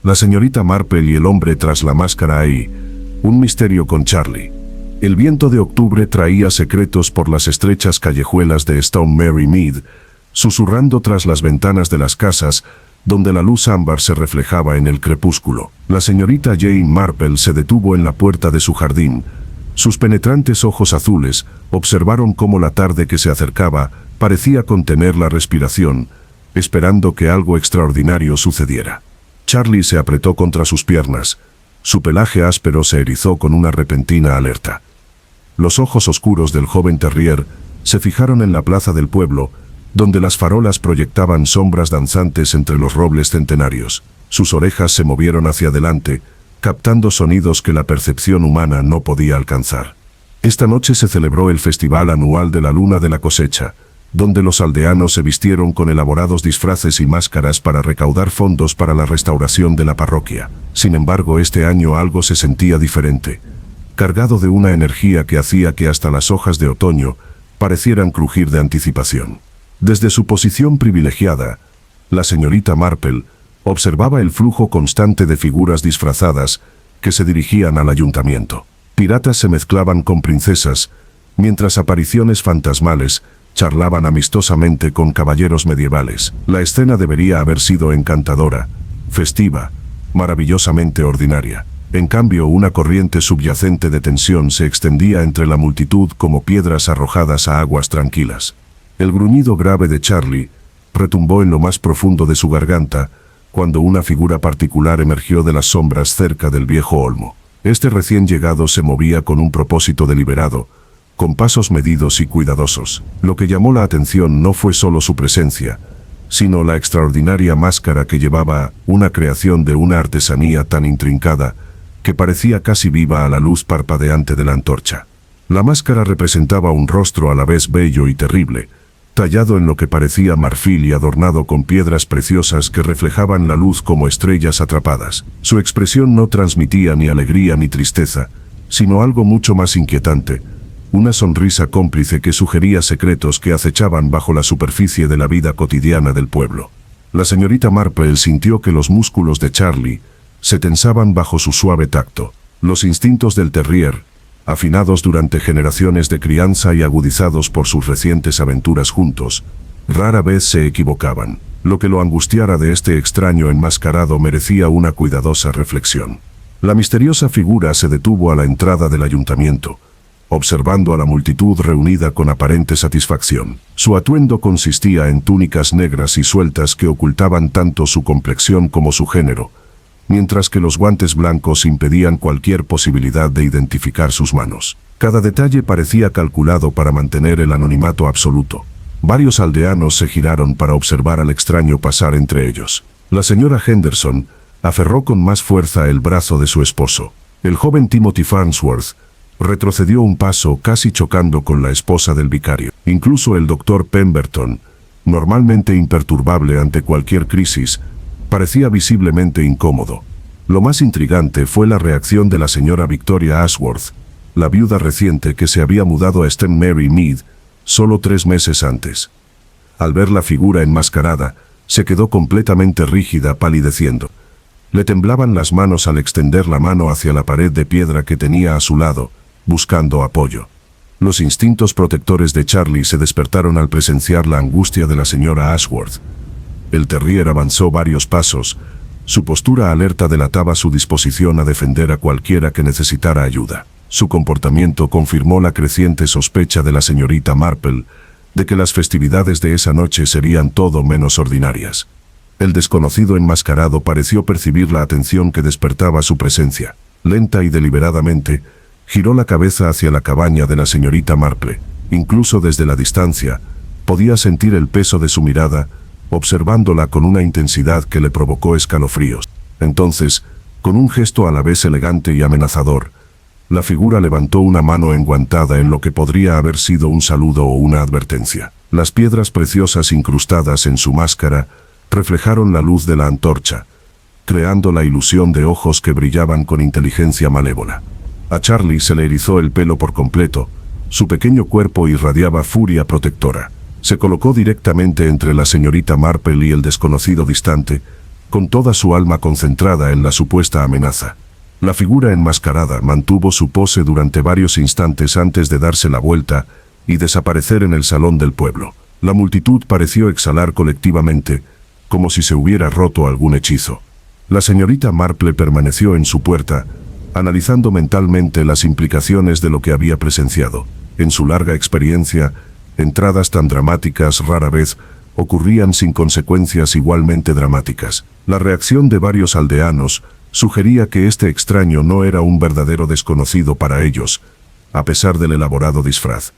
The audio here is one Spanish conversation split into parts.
La señorita Marple y el hombre tras la máscara ahí. Un misterio con Charlie. El viento de octubre traía secretos por las estrechas callejuelas de Stone Mary Mead, susurrando tras las ventanas de las casas, donde la luz ámbar se reflejaba en el crepúsculo. La señorita Jane Marple se detuvo en la puerta de su jardín. Sus penetrantes ojos azules observaron cómo la tarde que se acercaba parecía contener la respiración, esperando que algo extraordinario sucediera. Charlie se apretó contra sus piernas. Su pelaje áspero se erizó con una repentina alerta. Los ojos oscuros del joven terrier se fijaron en la plaza del pueblo, donde las farolas proyectaban sombras danzantes entre los robles centenarios. Sus orejas se movieron hacia adelante, captando sonidos que la percepción humana no podía alcanzar. Esta noche se celebró el festival anual de la luna de la cosecha, donde los aldeanos se vistieron con elaborados disfraces y máscaras para recaudar fondos para la restauración de la parroquia. Sin embargo, este año algo se sentía diferente, cargado de una energía que hacía que hasta las hojas de otoño parecieran crujir de anticipación. Desde su posición privilegiada, la señorita Marple observaba el flujo constante de figuras disfrazadas que se dirigían al ayuntamiento. Piratas se mezclaban con princesas, mientras apariciones fantasmales charlaban amistosamente con caballeros medievales. La escena debería haber sido encantadora, festiva, maravillosamente ordinaria. En cambio, una corriente subyacente de tensión se extendía entre la multitud como piedras arrojadas a aguas tranquilas. El gruñido grave de Charlie retumbó en lo más profundo de su garganta cuando una figura particular emergió de las sombras cerca del viejo olmo. Este recién llegado se movía con un propósito deliberado, con pasos medidos y cuidadosos. Lo que llamó la atención no fue solo su presencia, sino la extraordinaria máscara que llevaba, una creación de una artesanía tan intrincada que parecía casi viva a la luz parpadeante de la antorcha. La máscara representaba un rostro a la vez bello y terrible, tallado en lo que parecía marfil y adornado con piedras preciosas que reflejaban la luz como estrellas atrapadas. Su expresión no transmitía ni alegría ni tristeza, sino algo mucho más inquietante, una sonrisa cómplice que sugería secretos que acechaban bajo la superficie de la vida cotidiana del pueblo. La señorita Marple sintió que los músculos de Charlie se tensaban bajo su suave tacto. Los instintos del terrier, afinados durante generaciones de crianza y agudizados por sus recientes aventuras juntos, rara vez se equivocaban. Lo que lo angustiara de este extraño enmascarado merecía una cuidadosa reflexión. La misteriosa figura se detuvo a la entrada del ayuntamiento, observando a la multitud reunida con aparente satisfacción. Su atuendo consistía en túnicas negras y sueltas que ocultaban tanto su complexión como su género, mientras que los guantes blancos impedían cualquier posibilidad de identificar sus manos. Cada detalle parecía calculado para mantener el anonimato absoluto. Varios aldeanos se giraron para observar al extraño pasar entre ellos. La señora Henderson aferró con más fuerza el brazo de su esposo. El joven Timothy Farnsworth retrocedió un paso, casi chocando con la esposa del vicario. Incluso el doctor Pemberton, normalmente imperturbable ante cualquier crisis, parecía visiblemente incómodo. Lo más intrigante fue la reacción de la señora Victoria Ashworth, la viuda reciente que se había mudado a Stone Mary Mead solo 3 meses antes. Al ver la figura enmascarada, se quedó completamente rígida, palideciendo. Le temblaban las manos al extender la mano hacia la pared de piedra que tenía a su lado, buscando apoyo. Los instintos protectores de Charlie se despertaron al presenciar la angustia de la señora Ashworth. El terrier avanzó varios pasos. Su postura alerta delataba su disposición a defender a cualquiera que necesitara ayuda. Su comportamiento confirmó la creciente sospecha de la señorita Marple de que las festividades de esa noche serían todo menos ordinarias. El desconocido enmascarado pareció percibir la atención que despertaba su presencia. Lenta y deliberadamente, giró la cabeza hacia la cabaña de la señorita Marple. Incluso desde la distancia, podía sentir el peso de su mirada, observándola con una intensidad que le provocó escalofríos. Entonces, con un gesto a la vez elegante y amenazador, la figura levantó una mano enguantada en lo que podría haber sido un saludo o una advertencia. Las piedras preciosas incrustadas en su máscara reflejaron la luz de la antorcha, creando la ilusión de ojos que brillaban con inteligencia malévola. A Charlie se le erizó el pelo por completo, su pequeño cuerpo irradiaba furia protectora. Se colocó directamente entre la señorita Marple y el desconocido distante, con toda su alma concentrada en la supuesta amenaza. La figura enmascarada mantuvo su pose durante varios instantes antes de darse la vuelta y desaparecer en el salón del pueblo. La multitud pareció exhalar colectivamente, como si se hubiera roto algún hechizo. La señorita Marple permaneció en su puerta, analizando mentalmente las implicaciones de lo que había presenciado. En su larga experiencia, entradas tan dramáticas rara vez ocurrían sin consecuencias igualmente dramáticas. La reacción de varios aldeanos sugería que este extraño no era un verdadero desconocido para ellos, a pesar del elaborado disfraz.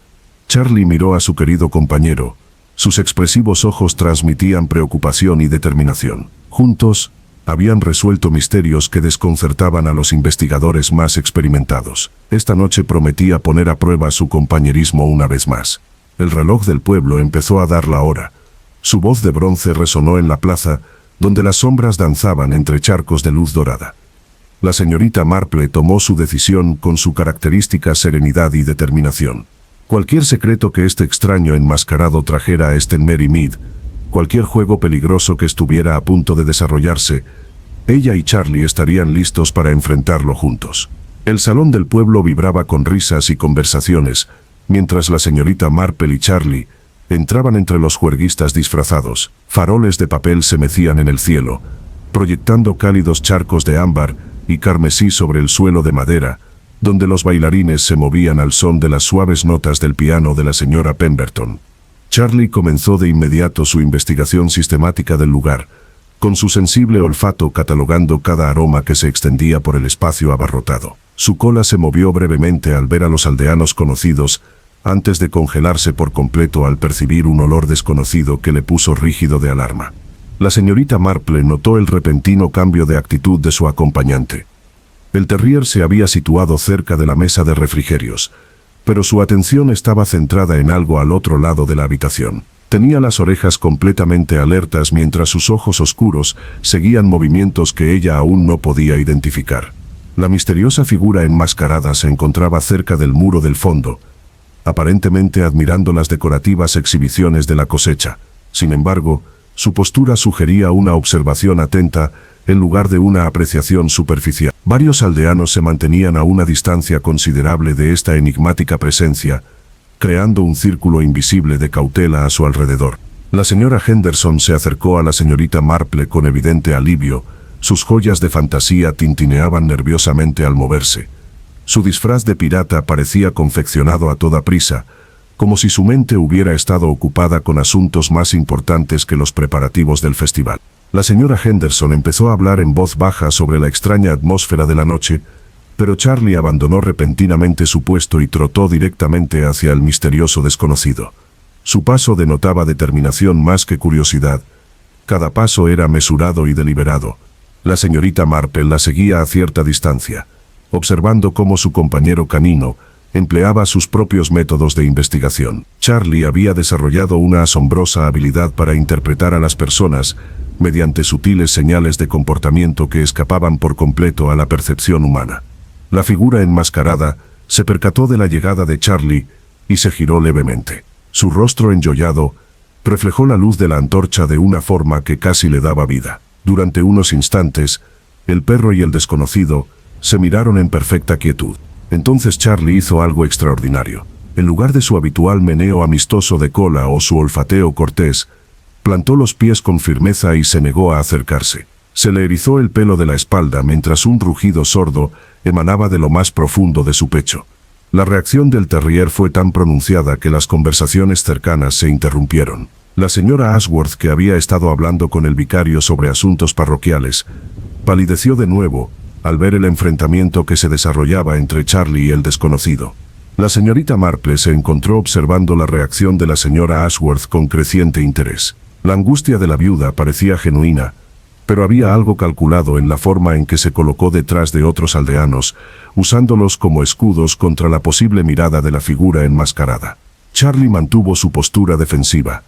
Charlie miró a su querido compañero. Sus expresivos ojos transmitían preocupación y determinación. Juntos, habían resuelto misterios que desconcertaban a los investigadores más experimentados. Esta noche prometía poner a prueba su compañerismo una vez más. El reloj del pueblo empezó a dar la hora. Su voz de bronce resonó en la plaza, donde las sombras danzaban entre charcos de luz dorada. La señorita Marple tomó su decisión con su característica serenidad y determinación. Cualquier secreto que este extraño enmascarado trajera a Stenmere Mead, cualquier juego peligroso que estuviera a punto de desarrollarse, ella y Charlie estarían listos para enfrentarlo juntos. El salón del pueblo vibraba con risas y conversaciones, mientras la señorita Marple y Charlie entraban entre los juerguistas disfrazados. Faroles de papel se mecían en el cielo, proyectando cálidos charcos de ámbar y carmesí sobre el suelo de madera, donde los bailarines se movían al son de las suaves notas del piano de la señora Pemberton. Charlie comenzó de inmediato su investigación sistemática del lugar, con su sensible olfato catalogando cada aroma que se extendía por el espacio abarrotado. Su cola se movió brevemente al ver a los aldeanos conocidos, antes de congelarse por completo al percibir un olor desconocido que le puso rígido de alarma. La señorita Marple notó el repentino cambio de actitud de su acompañante. El terrier se había situado cerca de la mesa de refrigerios, pero su atención estaba centrada en algo al otro lado de la habitación. Tenía las orejas completamente alertas mientras sus ojos oscuros seguían movimientos que ella aún no podía identificar. La misteriosa figura enmascarada se encontraba cerca del muro del fondo, aparentemente admirando las decorativas exhibiciones de la cosecha. Sin embargo, su postura sugería una observación atenta en lugar de una apreciación superficial. Varios aldeanos se mantenían a una distancia considerable de esta enigmática presencia, creando un círculo invisible de cautela a su alrededor. La señora Henderson se acercó a la señorita Marple con evidente alivio. Sus joyas de fantasía tintineaban nerviosamente al moverse. Su disfraz de pirata parecía confeccionado a toda prisa, como si su mente hubiera estado ocupada con asuntos más importantes que los preparativos del festival. La señora Henderson empezó a hablar en voz baja sobre la extraña atmósfera de la noche, pero Charlie abandonó repentinamente su puesto y trotó directamente hacia el misterioso desconocido. Su paso denotaba determinación más que curiosidad. Cada paso era mesurado y deliberado. La señorita Marple la seguía a cierta distancia, observando cómo su compañero canino empleaba sus propios métodos de investigación. Charlie había desarrollado una asombrosa habilidad para interpretar a las personas mediante sutiles señales de comportamiento que escapaban por completo a la percepción humana. La figura enmascarada se percató de la llegada de Charlie y se giró levemente. Su rostro enjollado reflejó la luz de la antorcha de una forma que casi le daba vida. Durante unos instantes, el perro y el desconocido se miraron en perfecta quietud. Entonces Charlie hizo algo extraordinario. En lugar de su habitual meneo amistoso de cola o su olfateo cortés, plantó los pies con firmeza y se negó a acercarse. Se le erizó el pelo de la espalda mientras un rugido sordo emanaba de lo más profundo de su pecho. La reacción del terrier fue tan pronunciada que las conversaciones cercanas se interrumpieron. La señora Ashworth, que había estado hablando con el vicario sobre asuntos parroquiales, palideció de nuevo al ver el enfrentamiento que se desarrollaba entre Charlie y el desconocido. La señorita Marple se encontró observando la reacción de la señora Ashworth con creciente interés. La angustia de la viuda parecía genuina, pero había algo calculado en la forma en que se colocó detrás de otros aldeanos, usándolos como escudos contra la posible mirada de la figura enmascarada. Charlie mantuvo su postura defensiva.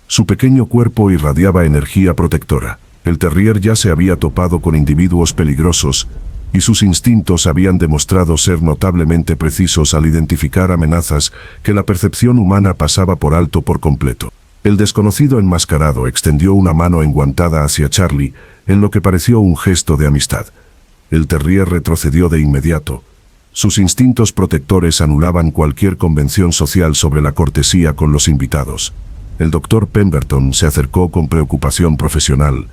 Su pequeño cuerpo irradiaba energía protectora. El terrier ya se había topado con individuos peligrosos, y sus instintos habían demostrado ser notablemente precisos al identificar amenazas que la percepción humana pasaba por alto por completo. El desconocido enmascarado extendió una mano enguantada hacia Charlie, en lo que pareció un gesto de amistad. El terrier retrocedió de inmediato. Sus instintos protectores anulaban cualquier convención social sobre la cortesía con los invitados. El doctor Pemberton se acercó con preocupación profesional,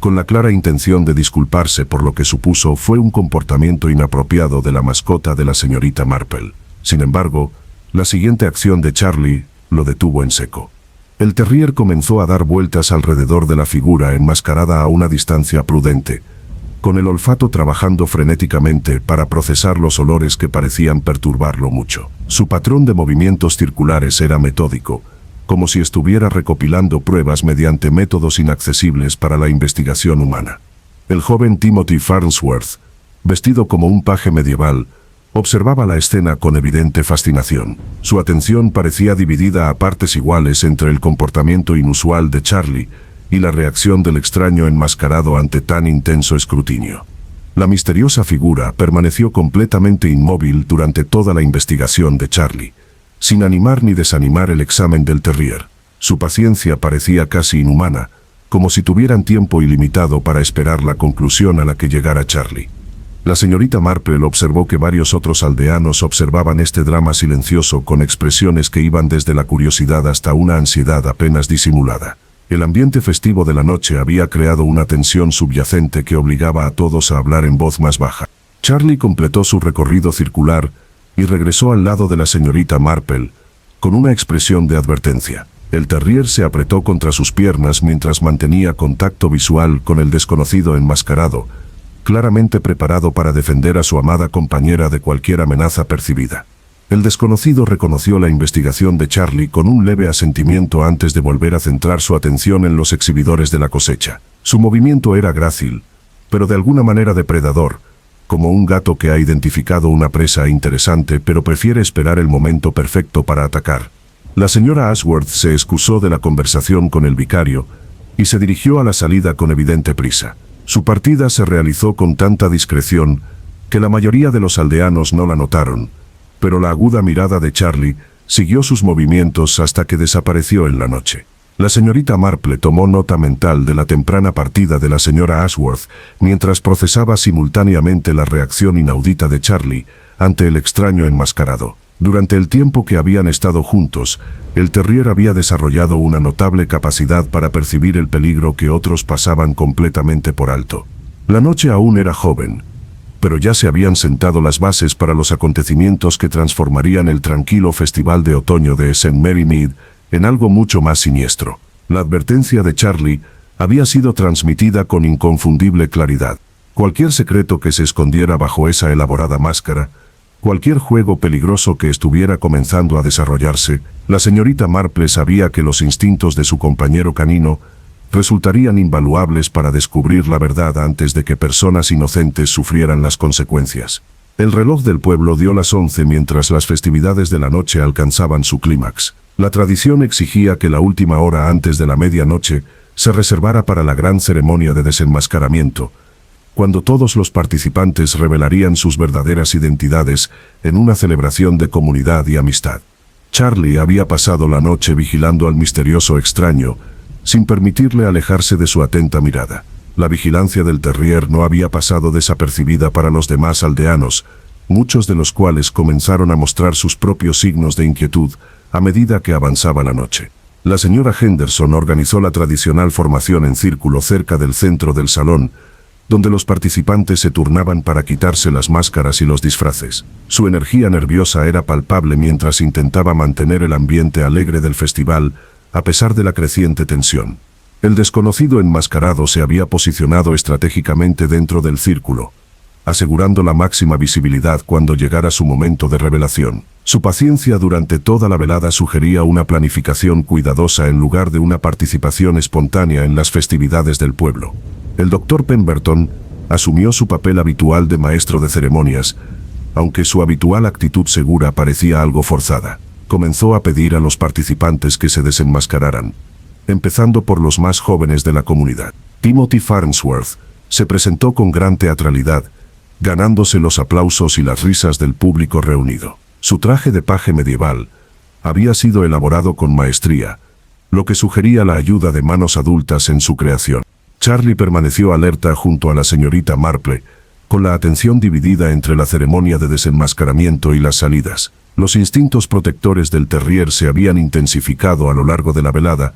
con la clara intención de disculparse por lo que supuso fue un comportamiento inapropiado de la mascota de la señorita Marple. Sin embargo, la siguiente acción de Charlie lo detuvo en seco. El terrier comenzó a dar vueltas alrededor de la figura enmascarada a una distancia prudente, con el olfato trabajando frenéticamente para procesar los olores que parecían perturbarlo mucho. Su patrón de movimientos circulares era metódico, como si estuviera recopilando pruebas mediante métodos inaccesibles para la investigación humana. El joven Timothy Farnsworth, vestido como un paje medieval, observaba la escena con evidente fascinación. Su atención parecía dividida a partes iguales entre el comportamiento inusual de Charlie y la reacción del extraño enmascarado ante tan intenso escrutinio. La misteriosa figura permaneció completamente inmóvil durante toda la investigación de Charlie, sin animar ni desanimar el examen del terrier. Su paciencia parecía casi inhumana, como si tuvieran tiempo ilimitado para esperar la conclusión a la que llegara Charlie. La señorita Marple observó que varios otros aldeanos observaban este drama silencioso con expresiones que iban desde la curiosidad hasta una ansiedad apenas disimulada. El ambiente festivo de la noche había creado una tensión subyacente que obligaba a todos a hablar en voz más baja. Charlie completó su recorrido circular y regresó al lado de la señorita Marple, con una expresión de advertencia. El terrier se apretó contra sus piernas mientras mantenía contacto visual con el desconocido enmascarado, claramente preparado para defender a su amada compañera de cualquier amenaza percibida. El desconocido reconoció la investigación de Charlie con un leve asentimiento antes de volver a centrar su atención en los exhibidores de la cosecha. Su movimiento era grácil, pero de alguna manera depredador, como un gato que ha identificado una presa interesante pero prefiere esperar el momento perfecto para atacar. La señora Ashworth se excusó de la conversación con el vicario y se dirigió a la salida con evidente prisa. Su partida se realizó con tanta discreción que la mayoría de los aldeanos no la notaron, pero la aguda mirada de Charlie siguió sus movimientos hasta que desapareció en la noche. La señorita Marple tomó nota mental de la temprana partida de la señora Ashworth mientras procesaba simultáneamente la reacción inaudita de Charlie ante el extraño enmascarado. Durante el tiempo que habían estado juntos, el terrier había desarrollado una notable capacidad para percibir el peligro que otros pasaban completamente por alto. La noche aún era joven, pero ya se habían sentado las bases para los acontecimientos que transformarían el tranquilo festival de otoño de St. Mary Mead en algo mucho más siniestro. La advertencia de Charlie había sido transmitida con inconfundible claridad. Cualquier secreto que se escondiera bajo esa elaborada máscara, cualquier juego peligroso que estuviera comenzando a desarrollarse, la señorita Marple sabía que los instintos de su compañero canino resultarían invaluables para descubrir la verdad antes de que personas inocentes sufrieran las consecuencias. El reloj del pueblo dio las 11 mientras las festividades de la noche alcanzaban su clímax. La tradición exigía que la última hora antes de la medianoche se reservara para la gran ceremonia de desenmascaramiento, cuando todos los participantes revelarían sus verdaderas identidades en una celebración de comunidad y amistad. Charlie había pasado la noche vigilando al misterioso extraño, sin permitirle alejarse de su atenta mirada. La vigilancia del terrier no había pasado desapercibida para los demás aldeanos, muchos de los cuales comenzaron a mostrar sus propios signos de inquietud a medida que avanzaba la noche. La señora Henderson organizó la tradicional formación en círculo cerca del centro del salón, donde los participantes se turnaban para quitarse las máscaras y los disfraces. Su energía nerviosa era palpable mientras intentaba mantener el ambiente alegre del festival, a pesar de la creciente tensión. El desconocido enmascarado se había posicionado estratégicamente dentro del círculo, asegurando la máxima visibilidad cuando llegara su momento de revelación. Su paciencia durante toda la velada sugería una planificación cuidadosa en lugar de una participación espontánea en las festividades del pueblo. El doctor Pemberton asumió su papel habitual de maestro de ceremonias, aunque su habitual actitud segura parecía algo forzada. Comenzó a pedir a los participantes que se desenmascararan, empezando por los más jóvenes de la comunidad. Timothy Farnsworth se presentó con gran teatralidad, ganándose los aplausos y las risas del público reunido. Su traje de paje medieval había sido elaborado con maestría, lo que sugería la ayuda de manos adultas en su creación. Charlie permaneció alerta junto a la señorita Marple, con la atención dividida entre la ceremonia de desenmascaramiento y las salidas. Los instintos protectores del terrier se habían intensificado a lo largo de la velada,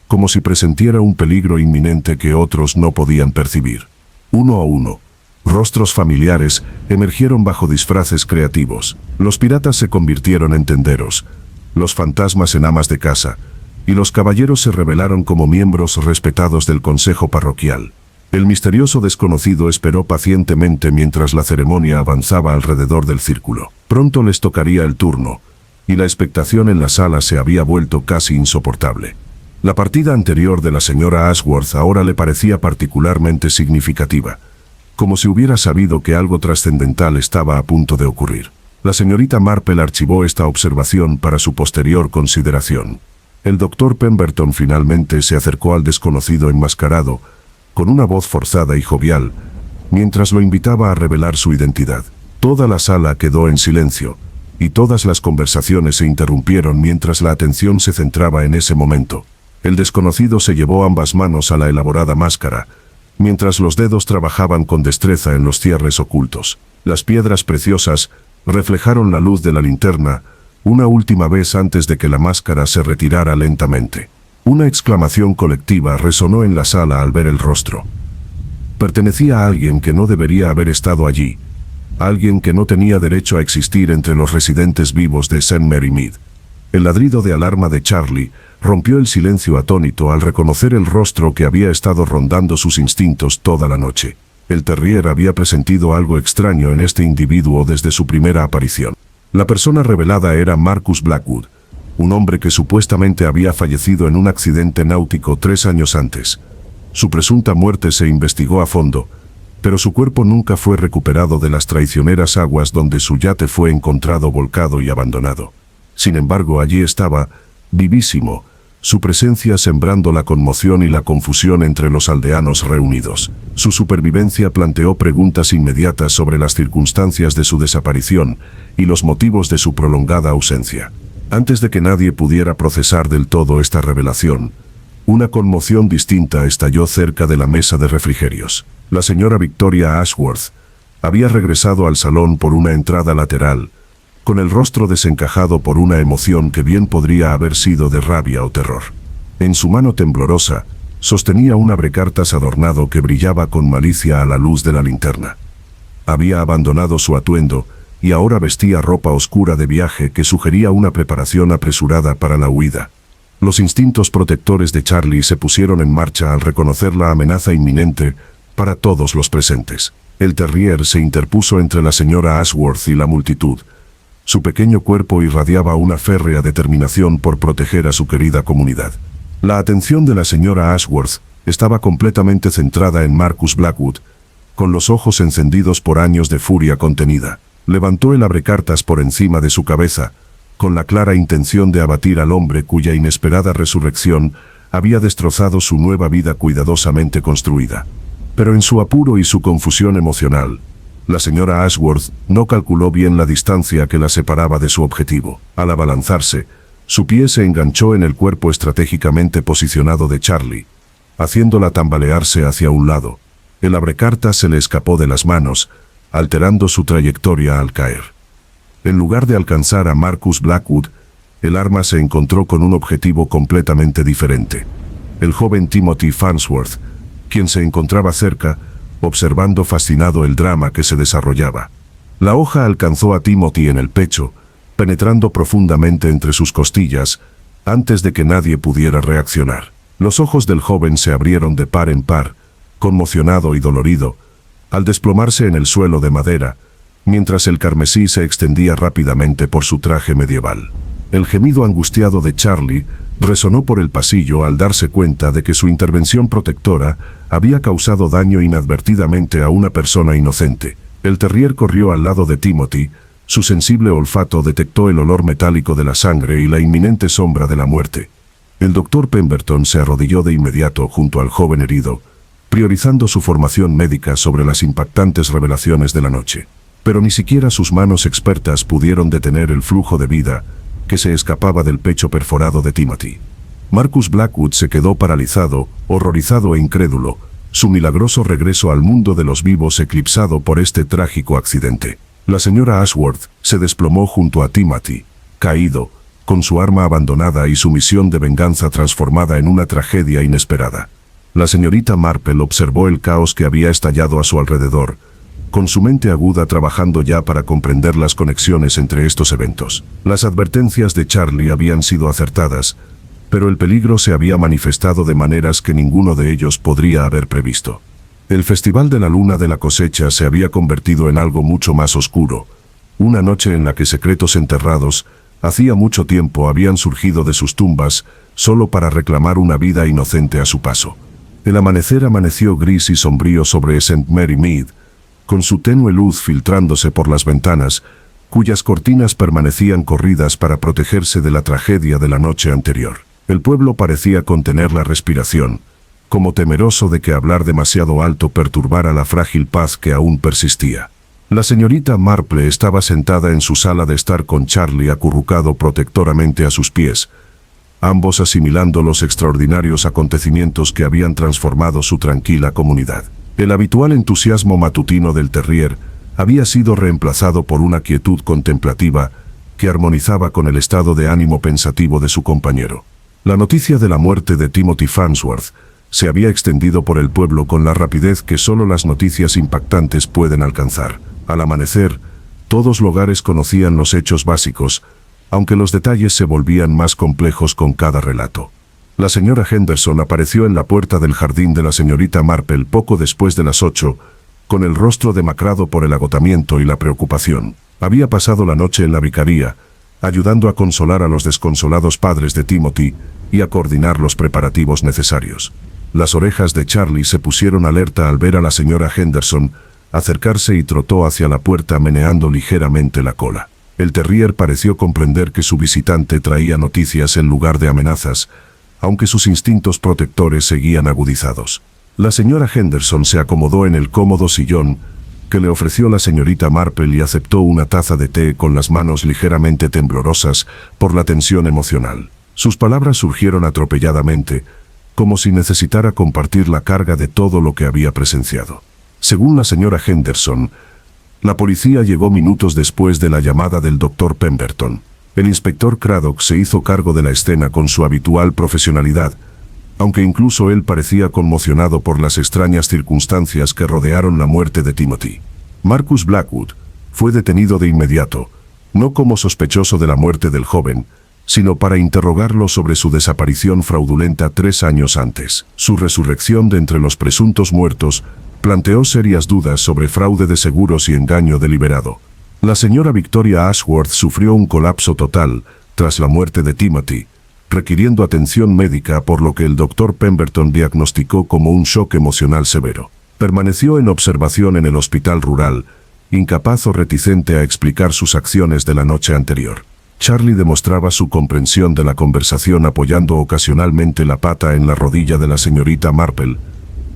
como si presentiera un peligro inminente que otros no podían percibir. Uno a uno, rostros familiares emergieron bajo disfraces creativos. Los piratas se convirtieron en tenderos, los fantasmas en amas de casa, y los caballeros se revelaron como miembros respetados del consejo parroquial. El misterioso desconocido esperó pacientemente mientras la ceremonia avanzaba alrededor del círculo. Pronto les tocaría el turno, y la expectación en la sala se había vuelto casi insoportable. La partida anterior de la señora Ashworth ahora le parecía particularmente significativa, como si hubiera sabido que algo trascendental estaba a punto de ocurrir. La señorita Marple archivó esta observación para su posterior consideración. El doctor Pemberton finalmente se acercó al desconocido enmascarado, con una voz forzada y jovial, mientras lo invitaba a revelar su identidad. Toda la sala quedó en silencio, y todas las conversaciones se interrumpieron mientras la atención se centraba en ese momento. El desconocido se llevó ambas manos a la elaborada máscara, mientras los dedos trabajaban con destreza en los cierres ocultos. Las piedras preciosas reflejaron la luz de la linterna una última vez antes de que la máscara se retirara lentamente. Una exclamación colectiva resonó en la sala al ver el rostro. Pertenecía a alguien que no debería haber estado allí, alguien que no tenía derecho a existir entre los residentes vivos de St. Mary Mead. El ladrido de alarma de Charlie rompió el silencio atónito al reconocer el rostro que había estado rondando sus instintos toda la noche. El terrier había presentido algo extraño en este individuo desde su primera aparición. La persona revelada era Marcus Blackwood, un hombre que supuestamente había fallecido en un accidente náutico 3 años antes. Su presunta muerte se investigó a fondo, pero su cuerpo nunca fue recuperado de las traicioneras aguas donde su yate fue encontrado volcado y abandonado. Sin embargo, allí estaba, vivísimo, su presencia sembrando la conmoción y la confusión entre los aldeanos reunidos. Su supervivencia planteó preguntas inmediatas sobre las circunstancias de su desaparición y los motivos de su prolongada ausencia. Antes de que nadie pudiera procesar del todo esta revelación, una conmoción distinta estalló cerca de la mesa de refrigerios. La señora Victoria Ashworth había regresado al salón por una entrada lateral, con el rostro desencajado por una emoción que bien podría haber sido de rabia o terror. En su mano temblorosa, sostenía un abrecartas adornado que brillaba con malicia a la luz de la linterna. Había abandonado su atuendo, y ahora vestía ropa oscura de viaje que sugería una preparación apresurada para la huida. Los instintos protectores de Charlie se pusieron en marcha al reconocer la amenaza inminente para todos los presentes. El terrier se interpuso entre la señora Ashworth y la multitud. Su pequeño cuerpo irradiaba una férrea determinación por proteger a su querida comunidad. La atención de la señora Ashworth estaba completamente centrada en Marcus Blackwood, con los ojos encendidos por años de furia contenida. Levantó el abrecartas por encima de su cabeza, con la clara intención de abatir al hombre cuya inesperada resurrección había destrozado su nueva vida cuidadosamente construida. Pero en su apuro y su confusión emocional, la señora Ashworth no calculó bien la distancia que la separaba de su objetivo. Al abalanzarse, su pie se enganchó en el cuerpo estratégicamente posicionado de Charlie, haciéndola tambalearse hacia un lado. El abrecartas se le escapó de las manos, alterando su trayectoria al caer. En lugar de alcanzar a Marcus Blackwood, el arma se encontró con un objetivo completamente diferente. El joven Timothy Farnsworth, quien se encontraba cerca, observando fascinado el drama que se desarrollaba. La hoja alcanzó a Timothy en el pecho, penetrando profundamente entre sus costillas, antes de que nadie pudiera reaccionar. Los ojos del joven se abrieron de par en par, conmocionado y dolorido, al desplomarse en el suelo de madera, mientras el carmesí se extendía rápidamente por su traje medieval. El gemido angustiado de Charlie resonó por el pasillo al darse cuenta de que su intervención protectora había causado daño inadvertidamente a una persona inocente. El terrier corrió al lado de Timothy, su sensible olfato detectó el olor metálico de la sangre y la inminente sombra de la muerte. El doctor Pemberton se arrodilló de inmediato junto al joven herido, priorizando su formación médica sobre las impactantes revelaciones de la noche. Pero ni siquiera sus manos expertas pudieron detener el flujo de vida que se escapaba del pecho perforado de Timothy. Marcus Blackwood se quedó paralizado, horrorizado e incrédulo, su milagroso regreso al mundo de los vivos eclipsado por este trágico accidente. La señora Ashworth se desplomó junto a Timothy, caído, con su arma abandonada y su misión de venganza transformada en una tragedia inesperada. La señorita Marple observó el caos que había estallado a su alrededor, con su mente aguda trabajando ya para comprender las conexiones entre estos eventos. Las advertencias de Charlie habían sido acertadas, pero el peligro se había manifestado de maneras que ninguno de ellos podría haber previsto. El Festival de la Luna de la Cosecha se había convertido en algo mucho más oscuro, una noche en la que secretos enterrados, hacía mucho tiempo habían surgido de sus tumbas, solo para reclamar una vida inocente a su paso. El amanecer amaneció gris y sombrío sobre St. Mary Mead, con su tenue luz filtrándose por las ventanas, cuyas cortinas permanecían corridas para protegerse de la tragedia de la noche anterior. El pueblo parecía contener la respiración, como temeroso de que hablar demasiado alto perturbara la frágil paz que aún persistía. La señorita Marple estaba sentada en su sala de estar con Charlie acurrucado protectoramente a sus pies, ambos asimilando los extraordinarios acontecimientos que habían transformado su tranquila comunidad. El habitual entusiasmo matutino del terrier había sido reemplazado por una quietud contemplativa que armonizaba con el estado de ánimo pensativo de su compañero. La noticia de la muerte de Timothy Farnsworth se había extendido por el pueblo con la rapidez que solo las noticias impactantes pueden alcanzar. Al amanecer, todos los hogares conocían los hechos básicos, aunque los detalles se volvían más complejos con cada relato. La señora Henderson apareció en la puerta del jardín de la señorita Marple poco después de las 8, con el rostro demacrado por el agotamiento y la preocupación. Había pasado la noche en la vicaría, ayudando a consolar a los desconsolados padres de Timothy y a coordinar los preparativos necesarios. Las orejas de Charlie se pusieron alerta al ver a la señora Henderson acercarse y trotó hacia la puerta meneando ligeramente la cola. El terrier pareció comprender que su visitante traía noticias en lugar de amenazas, aunque sus instintos protectores seguían agudizados. La señora Henderson se acomodó en el cómodo sillón que le ofreció la señorita Marple y aceptó una taza de té con las manos ligeramente temblorosas por la tensión emocional. Sus palabras surgieron atropelladamente, como si necesitara compartir la carga de todo lo que había presenciado. Según la señora Henderson, la policía llegó minutos después de la llamada del doctor Pemberton. El inspector Craddock se hizo cargo de la escena con su habitual profesionalidad, aunque incluso él parecía conmocionado por las extrañas circunstancias que rodearon la muerte de Timothy. Marcus Blackwood fue detenido de inmediato, no como sospechoso de la muerte del joven, sino para interrogarlo sobre su desaparición fraudulenta 3 años antes. Su resurrección de entre los presuntos muertos planteó serias dudas sobre fraude de seguros y engaño deliberado. La señora Victoria Ashworth sufrió un colapso total tras la muerte de Timothy, requiriendo atención médica por lo que el doctor Pemberton diagnosticó como un shock emocional severo. Permaneció en observación en el hospital rural, incapaz o reticente a explicar sus acciones de la noche anterior. Charlie demostraba su comprensión de la conversación apoyando ocasionalmente la pata en la rodilla de la señorita Marple,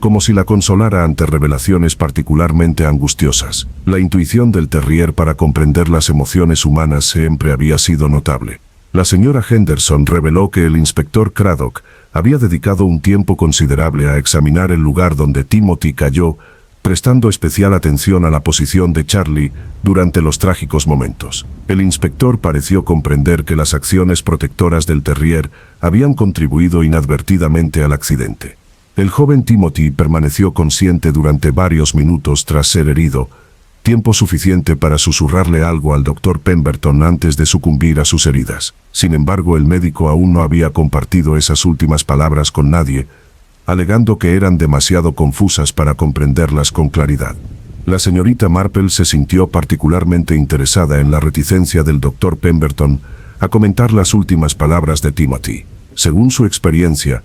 como si la consolara ante revelaciones particularmente angustiosas. La intuición del terrier para comprender las emociones humanas siempre había sido notable. La señora Henderson reveló que el inspector Craddock había dedicado un tiempo considerable a examinar el lugar donde Timothy cayó, prestando especial atención a la posición de Charlie durante los trágicos momentos. El inspector pareció comprender que las acciones protectoras del terrier habían contribuido inadvertidamente al accidente. El joven Timothy permaneció consciente durante varios minutos tras ser herido, tiempo suficiente para susurrarle algo al doctor Pemberton antes de sucumbir a sus heridas. Sin embargo, el médico aún no había compartido esas últimas palabras con nadie, alegando que eran demasiado confusas para comprenderlas con claridad. La señorita Marple se sintió particularmente interesada en la reticencia del doctor Pemberton a comentar las últimas palabras de Timothy. Según su experiencia,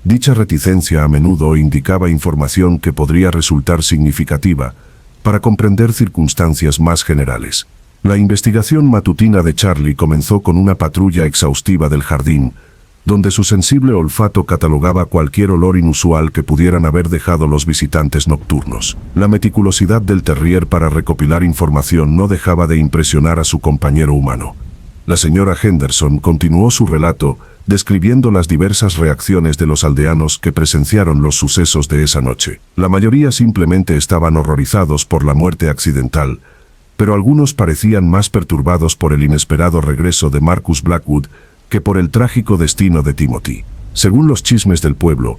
dicha reticencia a menudo indicaba información que podría resultar significativa para comprender circunstancias más generales. La investigación matutina de Charlie comenzó con una patrulla exhaustiva del jardín, donde su sensible olfato catalogaba cualquier olor inusual que pudieran haber dejado los visitantes nocturnos. La meticulosidad del terrier para recopilar información no dejaba de impresionar a su compañero humano. La señora Henderson continuó su relato, describiendo las diversas reacciones de los aldeanos que presenciaron los sucesos de esa noche. La mayoría simplemente estaban horrorizados por la muerte accidental, pero algunos parecían más perturbados por el inesperado regreso de Marcus Blackwood que por el trágico destino de Timothy. Según los chismes del pueblo,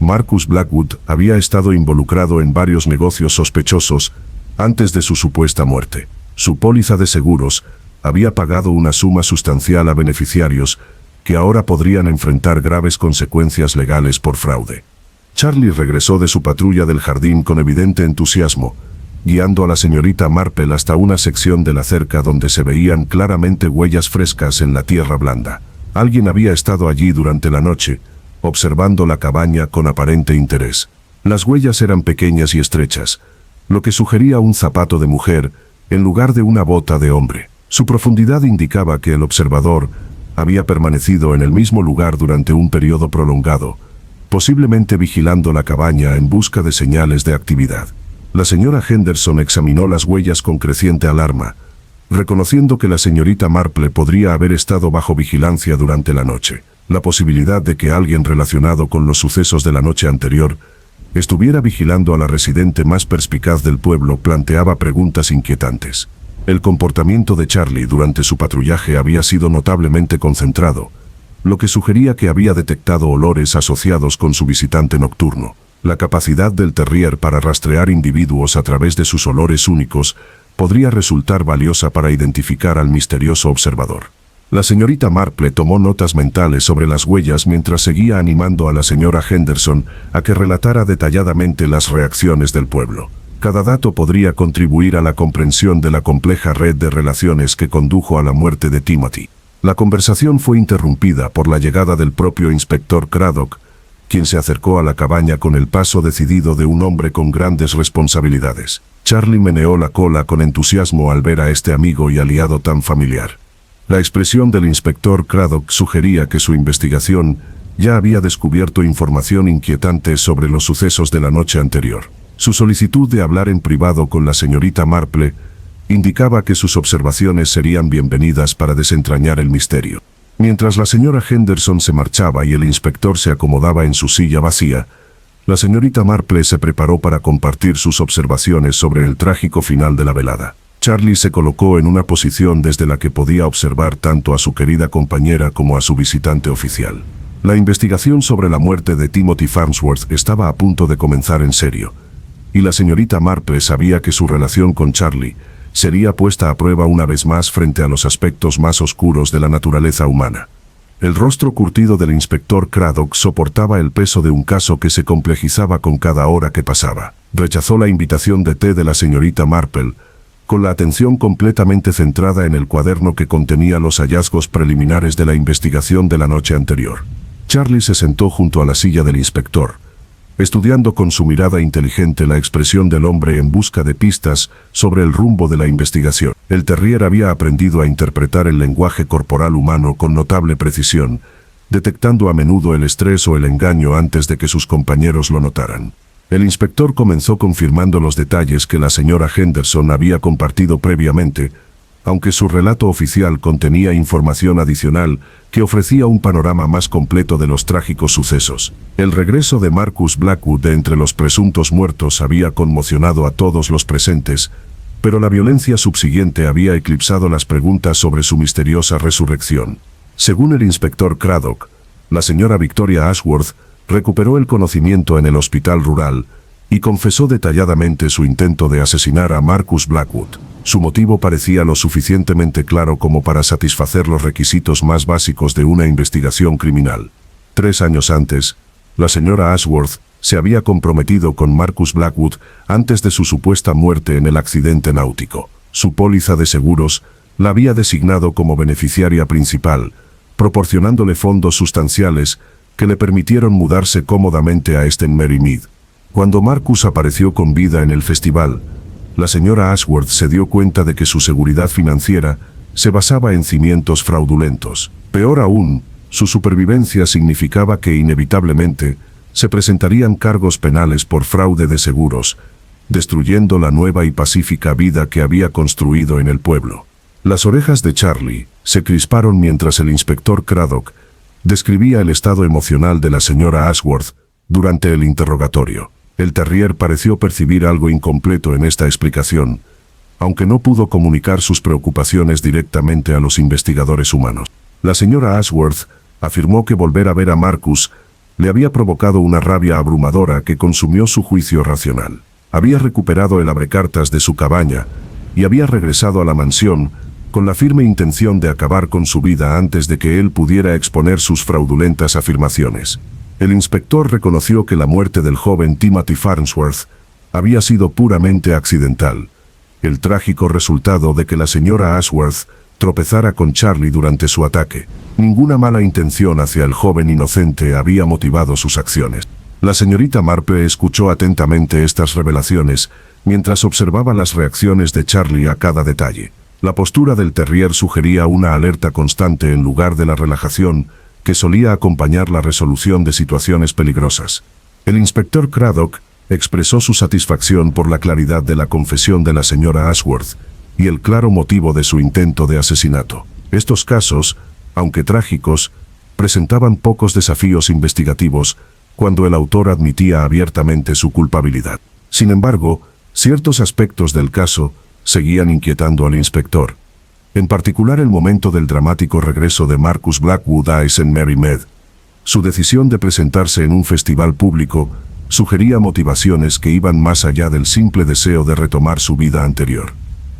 Marcus Blackwood había estado involucrado en varios negocios sospechosos antes de su supuesta muerte. Su póliza de seguros había pagado una suma sustancial a beneficiarios que ahora podrían enfrentar graves consecuencias legales por fraude. Charlie regresó de su patrulla del jardín con evidente entusiasmo, guiando a la señorita Marple hasta una sección de la cerca donde se veían claramente huellas frescas en la tierra blanda. Alguien había estado allí durante la noche, observando la cabaña con aparente interés. Las huellas eran pequeñas y estrechas, lo que sugería un zapato de mujer en lugar de una bota de hombre. Su profundidad indicaba que el observador había permanecido en el mismo lugar durante un periodo prolongado, posiblemente vigilando la cabaña en busca de señales de actividad. La señora Henderson examinó las huellas con creciente alarma, reconociendo que la señorita Marple podría haber estado bajo vigilancia durante la noche. La posibilidad de que alguien relacionado con los sucesos de la noche anterior estuviera vigilando a la residente más perspicaz del pueblo planteaba preguntas inquietantes. El comportamiento de Charlie durante su patrullaje había sido notablemente concentrado, lo que sugería que había detectado olores asociados con su visitante nocturno. La capacidad del terrier para rastrear individuos a través de sus olores únicos podría resultar valiosa para identificar al misterioso observador. La señorita Marple tomó notas mentales sobre las huellas mientras seguía animando a la señora Henderson a que relatara detalladamente las reacciones del pueblo. Cada dato podría contribuir a la comprensión de la compleja red de relaciones que condujo a la muerte de Timothy. La conversación fue interrumpida por la llegada del propio inspector Craddock, quien se acercó a la cabaña con el paso decidido de un hombre con grandes responsabilidades. Charlie meneó la cola con entusiasmo al ver a este amigo y aliado tan familiar. La expresión del inspector Craddock sugería que su investigación ya había descubierto información inquietante sobre los sucesos de la noche anterior. Su solicitud de hablar en privado con la señorita Marple indicaba que sus observaciones serían bienvenidas para desentrañar el misterio. Mientras la señora Henderson se marchaba y el inspector se acomodaba en su silla vacía, la señorita Marple se preparó para compartir sus observaciones sobre el trágico final de la velada. Charlie se colocó en una posición desde la que podía observar tanto a su querida compañera como a su visitante oficial. La investigación sobre la muerte de Timothy Farnsworth estaba a punto de comenzar en serio, y la señorita Marple sabía que su relación con Charlie sería puesta a prueba una vez más frente a los aspectos más oscuros de la naturaleza humana. El rostro curtido del inspector Craddock soportaba el peso de un caso que se complejizaba con cada hora que pasaba. Rechazó la invitación de té de la señorita Marple, con la atención completamente centrada en el cuaderno que contenía los hallazgos preliminares de la investigación de la noche anterior. Charlie se sentó junto a la silla del inspector, estudiando con su mirada inteligente la expresión del hombre en busca de pistas sobre el rumbo de la investigación. El terrier había aprendido a interpretar el lenguaje corporal humano con notable precisión, detectando a menudo el estrés o el engaño antes de que sus compañeros lo notaran. El inspector comenzó confirmando los detalles que la señora Henderson había compartido previamente, aunque su relato oficial contenía información adicional que ofrecía un panorama más completo de los trágicos sucesos. El regreso de Marcus Blackwood de entre los presuntos muertos había conmocionado a todos los presentes, pero la violencia subsiguiente había eclipsado las preguntas sobre su misteriosa resurrección. Según el inspector Craddock, la señora Victoria Ashworth recuperó el conocimiento en el hospital rural y confesó detalladamente su intento de asesinar a Marcus Blackwood. Su motivo parecía lo suficientemente claro como para satisfacer los requisitos más básicos de una investigación criminal. 3 años antes, la señora Ashworth se había comprometido con Marcus Blackwood antes de su supuesta muerte en el accidente náutico. Su póliza de seguros la había designado como beneficiaria principal, proporcionándole fondos sustanciales que le permitieron mudarse cómodamente a St. Mary Mead. Cuando Marcus apareció con vida en el festival, la señora Ashworth se dio cuenta de que su seguridad financiera se basaba en cimientos fraudulentos. Peor aún, su supervivencia significaba que inevitablemente se presentarían cargos penales por fraude de seguros, destruyendo la nueva y pacífica vida que había construido en el pueblo. Las orejas de Charlie se crisparon mientras el inspector Craddock describía el estado emocional de la señora Ashworth durante el interrogatorio. El terrier pareció percibir algo incompleto en esta explicación, aunque no pudo comunicar sus preocupaciones directamente a los investigadores humanos. La señora Ashworth afirmó que volver a ver a Marcus le había provocado una rabia abrumadora que consumió su juicio racional. Había recuperado el abrecartas de su cabaña y había regresado a la mansión con la firme intención de acabar con su vida antes de que él pudiera exponer sus fraudulentas afirmaciones. El inspector reconoció que la muerte del joven Timothy Farnsworth había sido puramente accidental, el trágico resultado de que la señora Ashworth tropezara con Charlie durante su ataque. Ninguna mala intención hacia el joven inocente había motivado sus acciones. La señorita Marple escuchó atentamente estas revelaciones mientras observaba las reacciones de Charlie a cada detalle. La postura del terrier sugería una alerta constante en lugar de la relajación que solía acompañar la resolución de situaciones peligrosas. El inspector Craddock expresó su satisfacción por la claridad de la confesión de la señora Ashworth y el claro motivo de su intento de asesinato. Estos casos, aunque trágicos, presentaban pocos desafíos investigativos cuando el autor admitía abiertamente su culpabilidad. Sin embargo, ciertos aspectos del caso seguían inquietando al inspector. En particular el momento del dramático regreso de Marcus Blackwood a St. Mary Mead. Su decisión de presentarse en un festival público sugería motivaciones que iban más allá del simple deseo de retomar su vida anterior.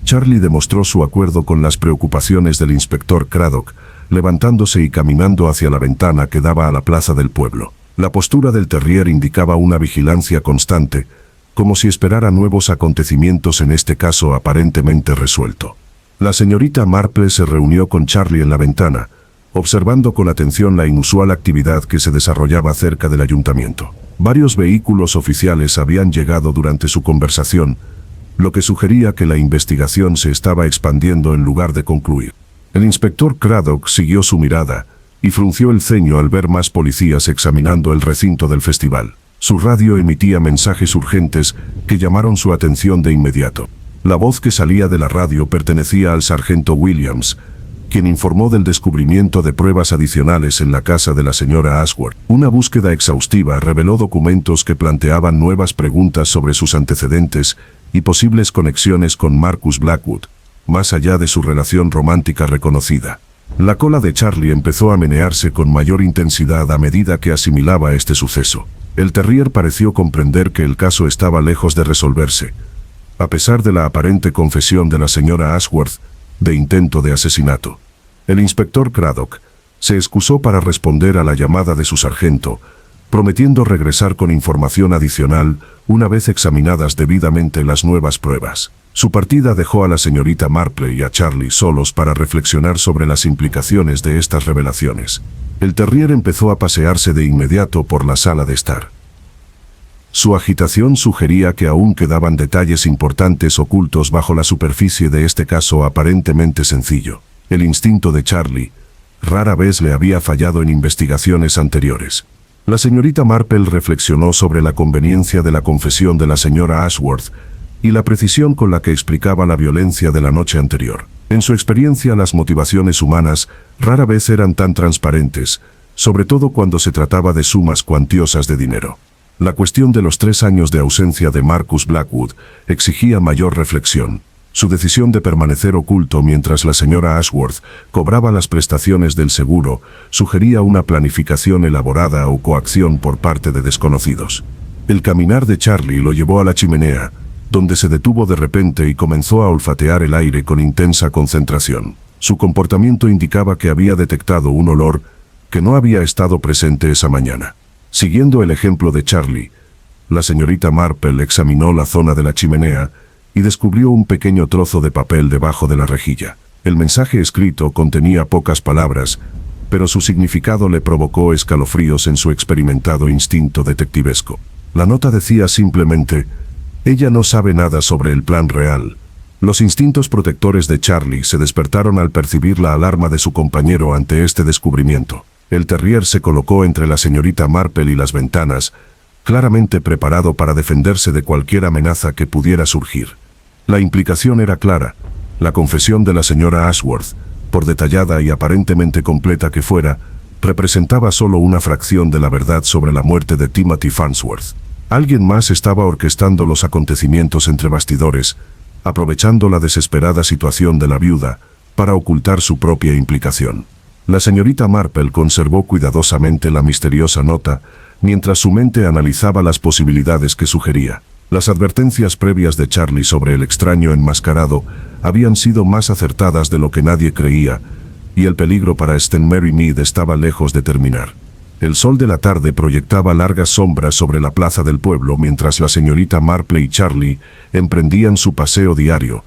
Charlie demostró su acuerdo con las preocupaciones del inspector Craddock, levantándose y caminando hacia la ventana que daba a la plaza del pueblo. La postura del terrier indicaba una vigilancia constante, como si esperara nuevos acontecimientos en este caso aparentemente resuelto. La señorita Marple se reunió con Charlie en la ventana, observando con atención la inusual actividad que se desarrollaba cerca del ayuntamiento. Varios vehículos oficiales habían llegado durante su conversación, lo que sugería que la investigación se estaba expandiendo en lugar de concluir. El inspector Craddock siguió su mirada y frunció el ceño al ver más policías examinando el recinto del festival. Su radio emitía mensajes urgentes que llamaron su atención de inmediato. La voz que salía de la radio pertenecía al sargento Williams, quien informó del descubrimiento de pruebas adicionales en la casa de la señora Ashworth. Una búsqueda exhaustiva reveló documentos que planteaban nuevas preguntas sobre sus antecedentes y posibles conexiones con Marcus Blackwood, más allá de su relación romántica reconocida. La cola de Charlie empezó a menearse con mayor intensidad a medida que asimilaba este suceso. El terrier pareció comprender que el caso estaba lejos de resolverse, a pesar de la aparente confesión de la señora Ashworth de intento de asesinato. El inspector Craddock se excusó para responder a la llamada de su sargento, prometiendo regresar con información adicional una vez examinadas debidamente las nuevas pruebas. Su partida dejó a la señorita Marple y a Charlie solos para reflexionar sobre las implicaciones de estas revelaciones. El terrier empezó a pasearse de inmediato por la sala de estar. Su agitación sugería que aún quedaban detalles importantes ocultos bajo la superficie de este caso aparentemente sencillo. El instinto de Charlie rara vez le había fallado en investigaciones anteriores. La señorita Marple reflexionó sobre la conveniencia de la confesión de la señora Ashworth y la precisión con la que explicaba la violencia de la noche anterior. En su experiencia, las motivaciones humanas rara vez eran tan transparentes, sobre todo cuando se trataba de sumas cuantiosas de dinero. La cuestión de los 3 años de ausencia de Marcus Blackwood exigía mayor reflexión. Su decisión de permanecer oculto mientras la señora Ashworth cobraba las prestaciones del seguro sugería una planificación elaborada o coacción por parte de desconocidos. El caminar de Charlie lo llevó a la chimenea, donde se detuvo de repente y comenzó a olfatear el aire con intensa concentración. Su comportamiento indicaba que había detectado un olor que no había estado presente esa mañana. Siguiendo el ejemplo de Charlie, la señorita Marple examinó la zona de la chimenea y descubrió un pequeño trozo de papel debajo de la rejilla. El mensaje escrito contenía pocas palabras, pero su significado le provocó escalofríos en su experimentado instinto detectivesco. La nota decía simplemente: ella no sabe nada sobre el plan real. Los instintos protectores de Charlie se despertaron al percibir la alarma de su compañero ante este descubrimiento. El terrier se colocó entre la señorita Marple y las ventanas, claramente preparado para defenderse de cualquier amenaza que pudiera surgir. La implicación era clara. La confesión de la señora Ashworth, por detallada y aparentemente completa que fuera, representaba solo una fracción de la verdad sobre la muerte de Timothy Farnsworth. Alguien más estaba orquestando los acontecimientos entre bastidores, aprovechando la desesperada situación de la viuda para ocultar su propia implicación. La señorita Marple conservó cuidadosamente la misteriosa nota mientras su mente analizaba las posibilidades que sugería. Las advertencias previas de Charlie sobre el extraño enmascarado habían sido más acertadas de lo que nadie creía, y el peligro para St. Mary Mead estaba lejos de terminar. El sol de la tarde proyectaba largas sombras sobre la plaza del pueblo mientras la señorita Marple y Charlie emprendían su paseo diario,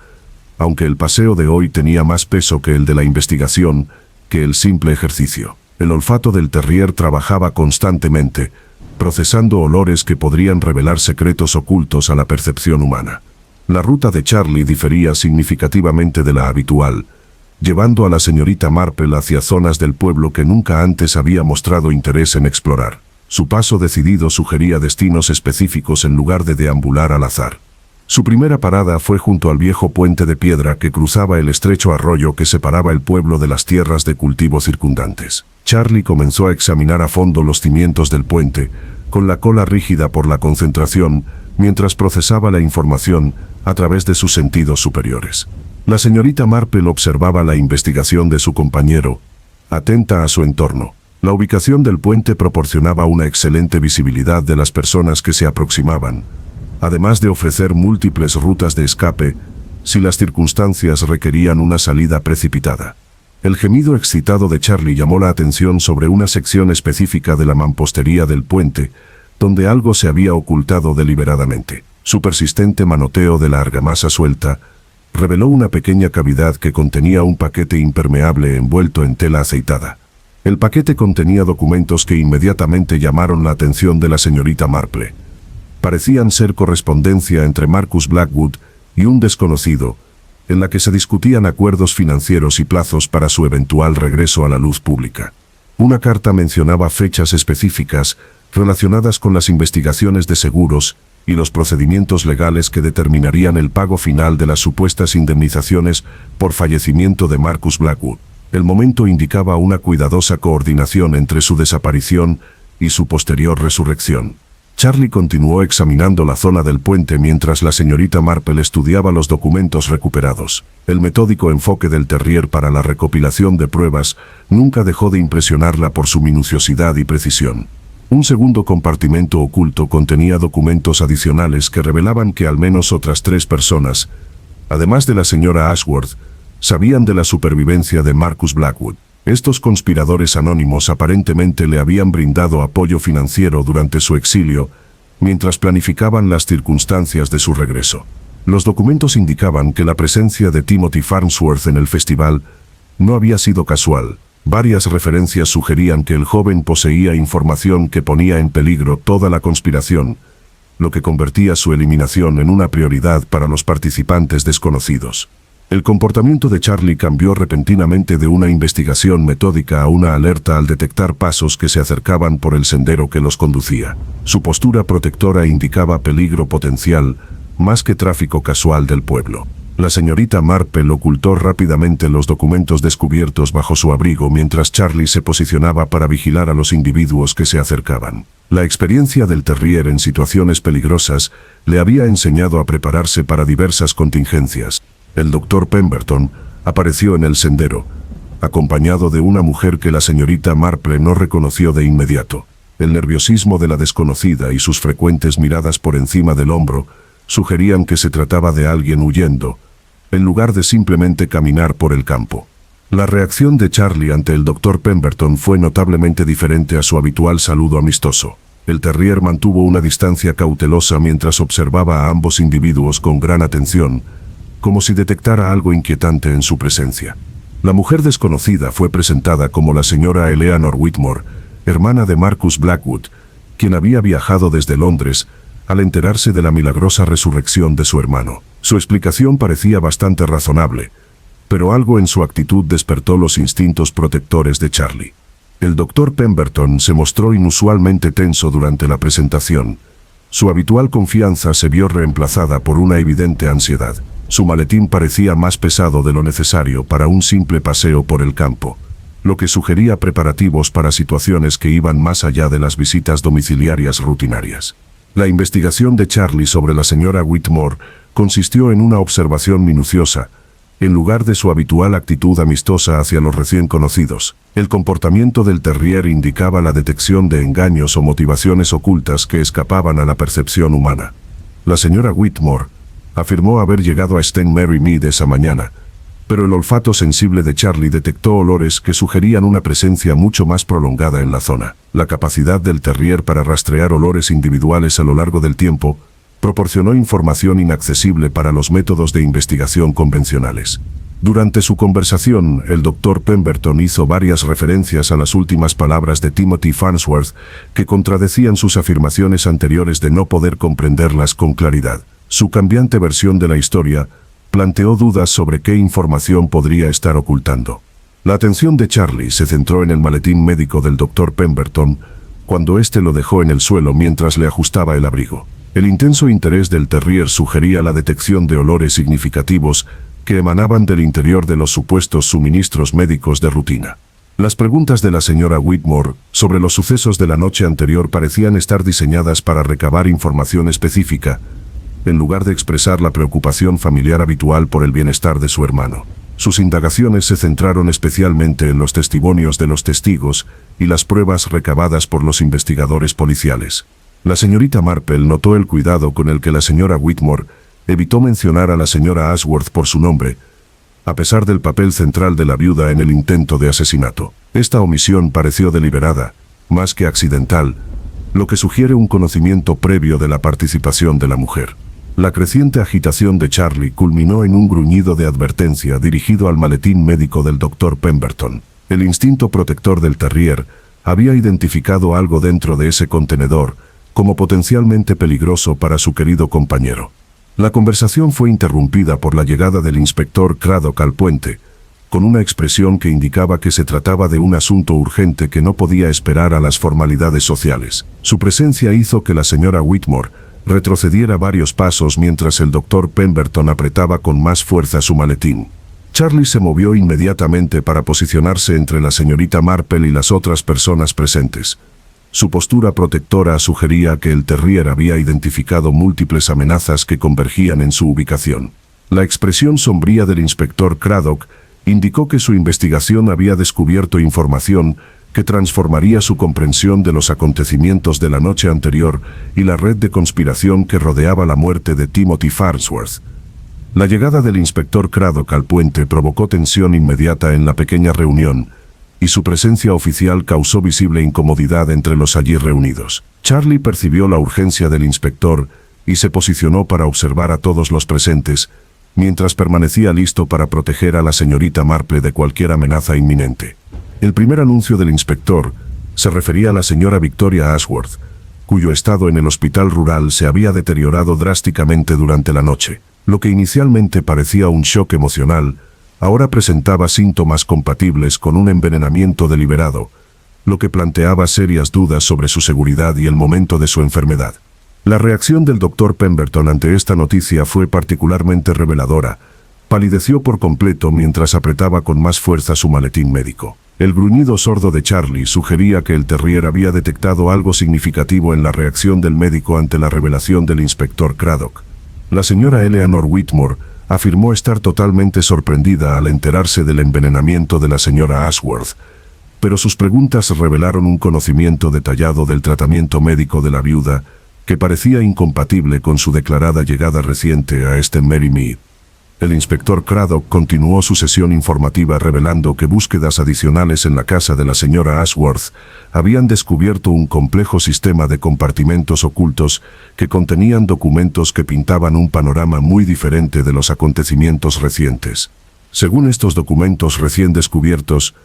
aunque el paseo de hoy tenía más peso que el de la investigación, que el simple ejercicio. El olfato del terrier trabajaba constantemente, procesando olores que podrían revelar secretos ocultos a la percepción humana. La ruta de Charlie difería significativamente de la habitual, llevando a la señorita Marple hacia zonas del pueblo que nunca antes había mostrado interés en explorar. Su paso decidido sugería destinos específicos en lugar de deambular al azar. Su primera parada fue junto al viejo puente de piedra que cruzaba el estrecho arroyo que separaba el pueblo de las tierras de cultivo circundantes. Charlie comenzó a examinar a fondo los cimientos del puente, con la cola rígida por la concentración, mientras procesaba la información a través de sus sentidos superiores. La señorita Marple observaba la investigación de su compañero, atenta a su entorno. La ubicación del puente proporcionaba una excelente visibilidad de las personas que se aproximaban, además de ofrecer múltiples rutas de escape si las circunstancias requerían una salida precipitada. El gemido excitado de Charlie llamó la atención sobre una sección específica de la mampostería del puente, donde algo se había ocultado deliberadamente. Su persistente manoteo de la argamasa suelta reveló una pequeña cavidad que contenía un paquete impermeable envuelto en tela aceitada. El paquete contenía documentos que inmediatamente llamaron la atención de la señorita Marple. Parecían ser correspondencia entre Marcus Blackwood y un desconocido, en la que se discutían acuerdos financieros y plazos para su eventual regreso a la luz pública. Una carta mencionaba fechas específicas relacionadas con las investigaciones de seguros y los procedimientos legales que determinarían el pago final de las supuestas indemnizaciones por fallecimiento de Marcus Blackwood. El momento indicaba una cuidadosa coordinación entre su desaparición y su posterior resurrección. Charlie continuó examinando la zona del puente mientras la señorita Marple estudiaba los documentos recuperados. El metódico enfoque del terrier para la recopilación de pruebas nunca dejó de impresionarla por su minuciosidad y precisión. Un segundo compartimento oculto contenía documentos adicionales que revelaban que al menos otras 3 personas, además de la señora Ashworth, sabían de la supervivencia de Marcus Blackwood. Estos conspiradores anónimos aparentemente le habían brindado apoyo financiero durante su exilio, mientras planificaban las circunstancias de su regreso. Los documentos indicaban que la presencia de Timothy Farnsworth en el festival no había sido casual. Varias referencias sugerían que el joven poseía información que ponía en peligro toda la conspiración, lo que convertía su eliminación en una prioridad para los participantes desconocidos. El comportamiento de Charlie cambió repentinamente de una investigación metódica a una alerta al detectar pasos que se acercaban por el sendero que los conducía. Su postura protectora indicaba peligro potencial, más que tráfico casual del pueblo. La señorita Marple ocultó rápidamente los documentos descubiertos bajo su abrigo mientras Charlie se posicionaba para vigilar a los individuos que se acercaban. La experiencia del terrier en situaciones peligrosas le había enseñado a prepararse para diversas contingencias. El doctor Pemberton apareció en el sendero, acompañado de una mujer que la señorita Marple no reconoció de inmediato. El nerviosismo de la desconocida y sus frecuentes miradas por encima del hombro sugerían que se trataba de alguien huyendo, en lugar de simplemente caminar por el campo. La reacción de Charlie ante el doctor Pemberton fue notablemente diferente a su habitual saludo amistoso. El terrier mantuvo una distancia cautelosa mientras observaba a ambos individuos con gran atención, como si detectara algo inquietante en su presencia. La mujer desconocida fue presentada como la señora Eleanor Whitmore, hermana de Marcus Blackwood, quien había viajado desde Londres al enterarse de la milagrosa resurrección de su hermano. Su explicación parecía bastante razonable, pero algo en su actitud despertó los instintos protectores de Charlie. El doctor Pemberton se mostró inusualmente tenso durante la presentación. Su habitual confianza se vio reemplazada por una evidente ansiedad. Su maletín parecía más pesado de lo necesario para un simple paseo por el campo. lo que sugería preparativos para situaciones que iban más allá de las visitas domiciliarias rutinarias. La investigación de Charlie sobre la señora Whitmore consistió en una observación minuciosa, en lugar de su habitual actitud amistosa hacia los recién conocidos. El comportamiento del terrier indicaba la detección de engaños o motivaciones ocultas que escapaban a la percepción humana. La señora Whitmore afirmó haber llegado a St. Mary Mead esa mañana, pero el olfato sensible de Charlie detectó olores que sugerían una presencia mucho más prolongada en la zona. La capacidad del terrier para rastrear olores individuales a lo largo del tiempo proporcionó información inaccesible para los métodos de investigación convencionales. Durante su conversación, el Dr. Pemberton hizo varias referencias a las últimas palabras de Timothy Farnsworth que contradecían sus afirmaciones anteriores de no poder comprenderlas con claridad. Su cambiante versión de la historia planteó dudas sobre qué información podría estar ocultando. La atención de Charlie se centró en el maletín médico del Dr. Pemberton cuando éste lo dejó en el suelo mientras le ajustaba el abrigo. El intenso interés del terrier sugería la detección de olores significativos que emanaban del interior de los supuestos suministros médicos de rutina. Las preguntas de la señora Whitmore sobre los sucesos de la noche anterior parecían estar diseñadas para recabar información específica, en lugar de expresar la preocupación familiar habitual por el bienestar de su hermano. Sus indagaciones se centraron especialmente en los testimonios de los testigos y las pruebas recabadas por los investigadores policiales. La señorita Marple notó el cuidado con el que la señora Whitmore evitó mencionar a la señora Ashworth por su nombre, a pesar del papel central de la viuda en el intento de asesinato. Esta omisión pareció deliberada, más que accidental, lo que sugiere un conocimiento previo de la participación de la mujer. La creciente agitación de Charlie culminó en un gruñido de advertencia dirigido al maletín médico del Dr. Pemberton. El instinto protector del terrier había identificado algo dentro de ese contenedor como potencialmente peligroso para su querido compañero. La conversación fue interrumpida por la llegada del inspector Craddock al puente, con una expresión que indicaba que se trataba de un asunto urgente que no podía esperar a las formalidades sociales. Su presencia hizo que la señora Whitmore retrocediera varios pasos mientras el Dr. Pemberton apretaba con más fuerza su maletín. Charlie se movió inmediatamente para posicionarse entre la señorita Marple y las otras personas presentes. Su postura protectora sugería que el terrier había identificado múltiples amenazas que convergían en su ubicación. La expresión sombría del inspector Craddock indicó que su investigación había descubierto información que transformaría su comprensión de los acontecimientos de la noche anterior y la red de conspiración que rodeaba la muerte de Timothy Farnsworth. La llegada del inspector Craddock al puente provocó tensión inmediata en la pequeña reunión, y su presencia oficial causó visible incomodidad entre los allí reunidos. Charlie percibió la urgencia del inspector y se posicionó para observar a todos los presentes, mientras permanecía listo para proteger a la señorita Marple de cualquier amenaza inminente. El primer anuncio del inspector se refería a la señora Victoria Ashworth, cuyo estado en el hospital rural se había deteriorado drásticamente durante la noche. Lo que inicialmente parecía un shock emocional, ahora presentaba síntomas compatibles con un envenenamiento deliberado, lo que planteaba serias dudas sobre su seguridad y el momento de su enfermedad. La reacción del Dr. Pemberton ante esta noticia fue particularmente reveladora. Palideció por completo mientras apretaba con más fuerza su maletín médico. El gruñido sordo de Charlie sugería que el terrier había detectado algo significativo en la reacción del médico ante la revelación del inspector Craddock. La señora Eleanor Whitmore afirmó estar totalmente sorprendida al enterarse del envenenamiento de la señora Ashworth, pero sus preguntas revelaron un conocimiento detallado del tratamiento médico de la viuda que parecía incompatible con su declarada llegada reciente a St. Mary Mead. El inspector Craddock continuó su sesión informativa revelando que búsquedas adicionales en la casa de la señora Ashworth habían descubierto un complejo sistema de compartimentos ocultos que contenían documentos que pintaban un panorama muy diferente de los acontecimientos recientes. Según estos documentos recién descubiertos,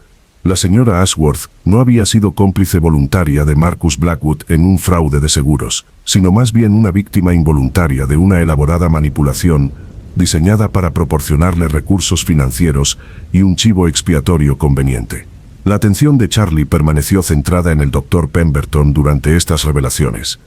la señora Ashworth no había sido cómplice voluntaria de Marcus Blackwood en un fraude de seguros, sino más bien una víctima involuntaria de una elaborada manipulación diseñada para proporcionarle recursos financieros y un chivo expiatorio conveniente. La atención de Charlie permaneció centrada en el Dr. Pemberton durante estas revelaciones.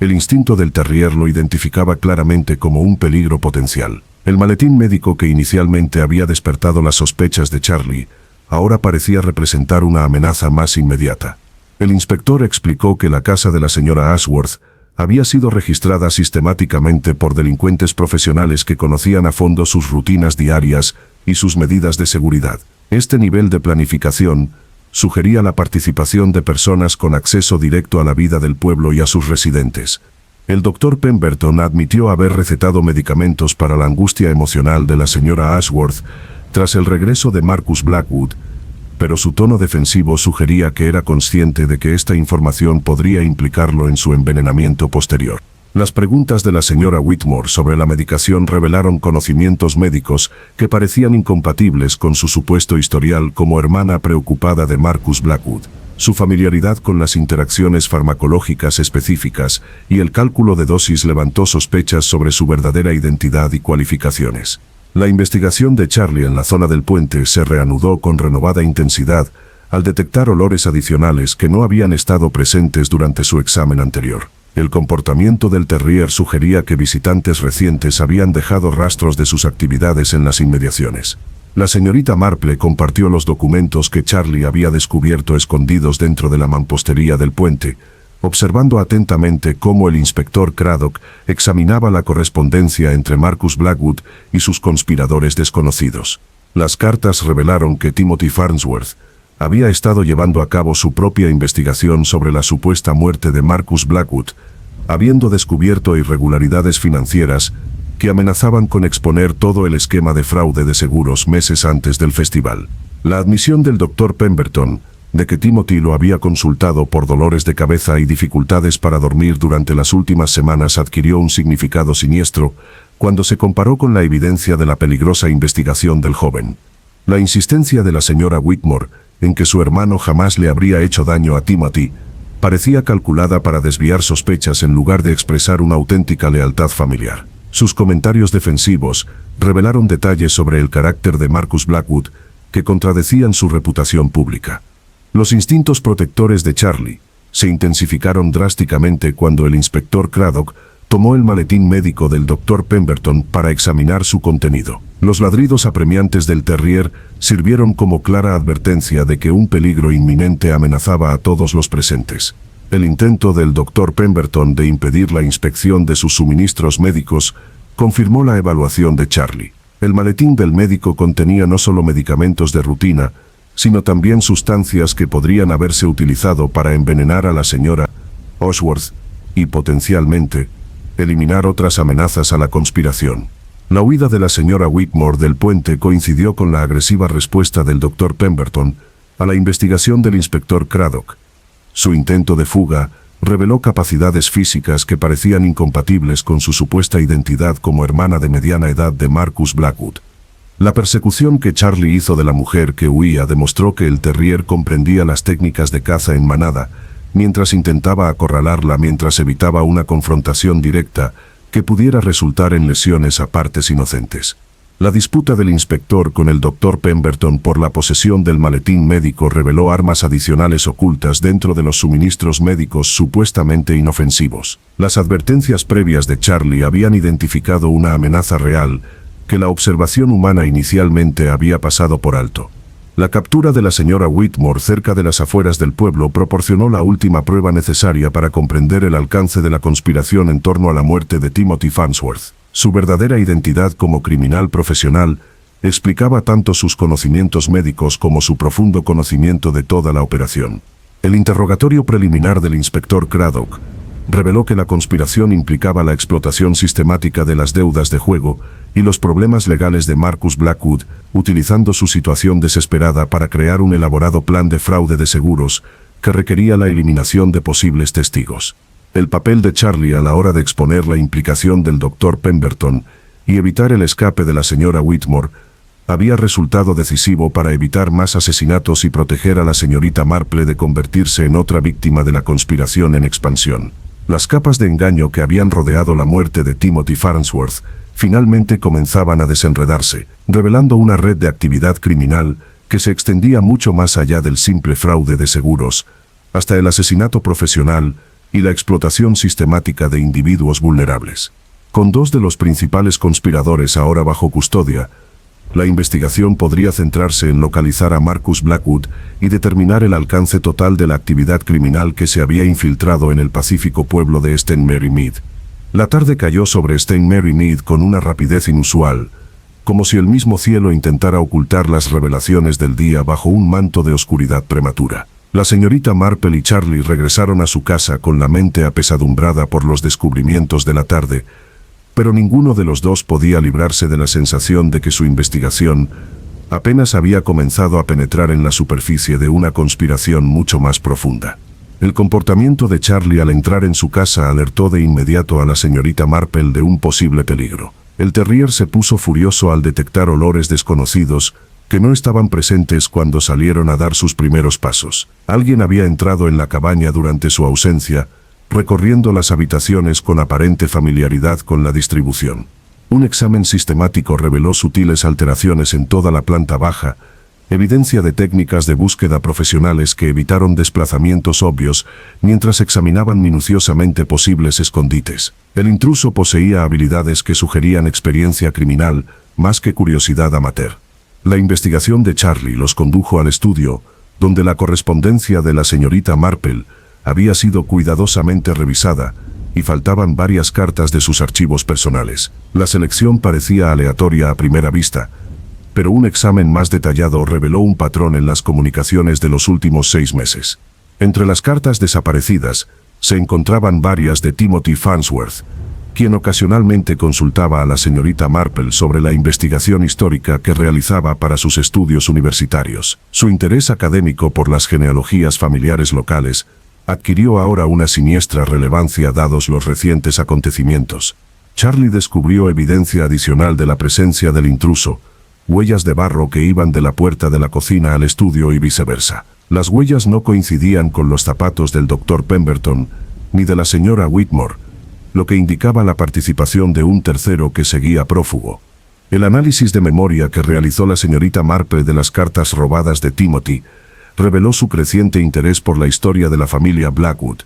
El instinto del terrier lo identificaba claramente como un peligro potencial. El maletín médico que inicialmente había despertado las sospechas de Charlie ahora parecía representar una amenaza más inmediata. El inspector explicó que la casa de la señora Ashworth había sido registrada sistemáticamente por delincuentes profesionales que conocían a fondo sus rutinas diarias y sus medidas de seguridad. Este nivel de planificación sugería la participación de personas con acceso directo a la vida del pueblo y a sus residentes. El doctor Pemberton admitió haber recetado medicamentos para la angustia emocional de la señora Ashworth tras el regreso de Marcus Blackwood, pero su tono defensivo sugería que era consciente de que esta información podría implicarlo en su envenenamiento posterior. Las preguntas de la señora Whitmore sobre la medicación revelaron conocimientos médicos que parecían incompatibles con su supuesto historial como hermana preocupada de Marcus Blackwood. Su familiaridad con las interacciones farmacológicas específicas y el cálculo de dosis levantó sospechas sobre su verdadera identidad y cualificaciones. La investigación de Charlie en la zona del puente se reanudó con renovada intensidad al detectar olores adicionales que no habían estado presentes durante su examen anterior. El comportamiento del terrier sugería que visitantes recientes habían dejado rastros de sus actividades en las inmediaciones. La señorita Marple compartió los documentos que Charlie había descubierto escondidos dentro de la mampostería del puente, observando atentamente cómo el inspector Craddock examinaba la correspondencia entre Marcus Blackwood y sus conspiradores desconocidos. Las cartas revelaron que Timothy Farnsworth había estado llevando a cabo su propia investigación sobre la supuesta muerte de Marcus Blackwood, habiendo descubierto irregularidades financieras que amenazaban con exponer todo el esquema de fraude de seguros meses antes del festival. La admisión del Dr. Pemberton de que Timothy lo había consultado por dolores de cabeza y dificultades para dormir durante las últimas semanas adquirió un significado siniestro cuando se comparó con la evidencia de la peligrosa investigación del joven. La insistencia de la señora Whitmore en que su hermano jamás le habría hecho daño a Timothy parecía calculada para desviar sospechas en lugar de expresar una auténtica lealtad familiar. Sus comentarios defensivos revelaron detalles sobre el carácter de Marcus Blackwood que contradecían su reputación pública. Los instintos protectores de Charlie se intensificaron drásticamente cuando el inspector Craddock tomó el maletín médico del Dr. Pemberton para examinar su contenido. Los ladridos apremiantes del terrier sirvieron como clara advertencia de que un peligro inminente amenazaba a todos los presentes. El intento del Dr. Pemberton de impedir la inspección de sus suministros médicos confirmó la evaluación de Charlie. El maletín del médico contenía no solo medicamentos de rutina, sino también sustancias que podrían haberse utilizado para envenenar a la señora Ashworth y, potencialmente, eliminar otras amenazas a la conspiración. La huida de la señora Whitmore del puente coincidió con la agresiva respuesta del Dr. Pemberton a la investigación del inspector Craddock. Su intento de fuga reveló capacidades físicas que parecían incompatibles con su supuesta identidad como hermana de mediana edad de Marcus Blackwood. La persecución que Charlie hizo de la mujer que huía demostró que el terrier comprendía las técnicas de caza en manada, mientras intentaba acorralarla mientras evitaba una confrontación directa que pudiera resultar en lesiones a partes inocentes. La disputa del inspector con el Dr. Pemberton por la posesión del maletín médico reveló armas adicionales ocultas dentro de los suministros médicos supuestamente inofensivos. Las advertencias previas de Charlie habían identificado una amenaza real que la observación humana inicialmente había pasado por alto. La captura de la señora Whitmore cerca de las afueras del pueblo proporcionó la última prueba necesaria para comprender el alcance de la conspiración en torno a la muerte de Timothy Farnsworth. Su verdadera identidad como criminal profesional explicaba tanto sus conocimientos médicos como su profundo conocimiento de toda la operación. El interrogatorio preliminar del inspector Craddock reveló que la conspiración implicaba la explotación sistemática de las deudas de juego y los problemas legales de Marcus Blackwood, utilizando su situación desesperada para crear un elaborado plan de fraude de seguros que requería la eliminación de posibles testigos. El papel de Charlie a la hora de exponer la implicación del Dr. Pemberton y evitar el escape de la señora Whitmore había resultado decisivo para evitar más asesinatos y proteger a la señorita Marple de convertirse en otra víctima de la conspiración en expansión. Las capas de engaño que habían rodeado la muerte de Timothy Farnsworth finalmente comenzaban a desenredarse, revelando una red de actividad criminal que se extendía mucho más allá del simple fraude de seguros, hasta el asesinato profesional y la explotación sistemática de individuos vulnerables. Con dos de los principales conspiradores ahora bajo custodia, La investigación podría centrarse en localizar a Marcus Blackwood y determinar el alcance total de la actividad criminal que se había infiltrado en el pacífico pueblo de St. Mary Mead. La tarde cayó sobre St. Mary Mead con una rapidez inusual, como si el mismo cielo intentara ocultar las revelaciones del día bajo un manto de oscuridad prematura. La señorita Marple y Charlie regresaron a su casa con la mente apesadumbrada por los descubrimientos de la tarde, pero ninguno de los dos podía librarse de la sensación de que su investigación apenas había comenzado a penetrar en la superficie de una conspiración mucho más profunda. El comportamiento de Charlie al entrar en su casa alertó de inmediato a la señorita Marple de un posible peligro. El terrier se puso furioso al detectar olores desconocidos que no estaban presentes cuando salieron a dar sus primeros pasos. Alguien había entrado en la cabaña durante su ausencia, recorriendo las habitaciones con aparente familiaridad con la distribución. Un examen sistemático reveló sutiles alteraciones en toda la planta baja, evidencia de técnicas de búsqueda profesionales que evitaron desplazamientos obvios mientras examinaban minuciosamente posibles escondites. El intruso poseía habilidades que sugerían experiencia criminal, más que curiosidad amateur. La investigación de Charlie los condujo al estudio, donde la correspondencia de la señorita Marple había sido cuidadosamente revisada, y faltaban varias cartas de sus archivos personales. La selección parecía aleatoria a primera vista, pero un examen más detallado reveló un patrón en las comunicaciones de los últimos 6 meses. Entre las cartas desaparecidas, se encontraban varias de Timothy Farnsworth, quien ocasionalmente consultaba a la señorita Marple sobre la investigación histórica que realizaba para sus estudios universitarios. Su interés académico por las genealogías familiares locales adquirió ahora una siniestra relevancia dados los recientes acontecimientos. Charlie descubrió evidencia adicional de la presencia del intruso, huellas de barro que iban de la puerta de la cocina al estudio y viceversa. Las huellas no coincidían con los zapatos del Dr. Pemberton ni de la señora Whitmore, lo que indicaba la participación de un tercero que seguía prófugo. El análisis de memoria que realizó la señorita Marple de las cartas robadas de Timothy reveló su creciente interés por la historia de la familia Blackwood,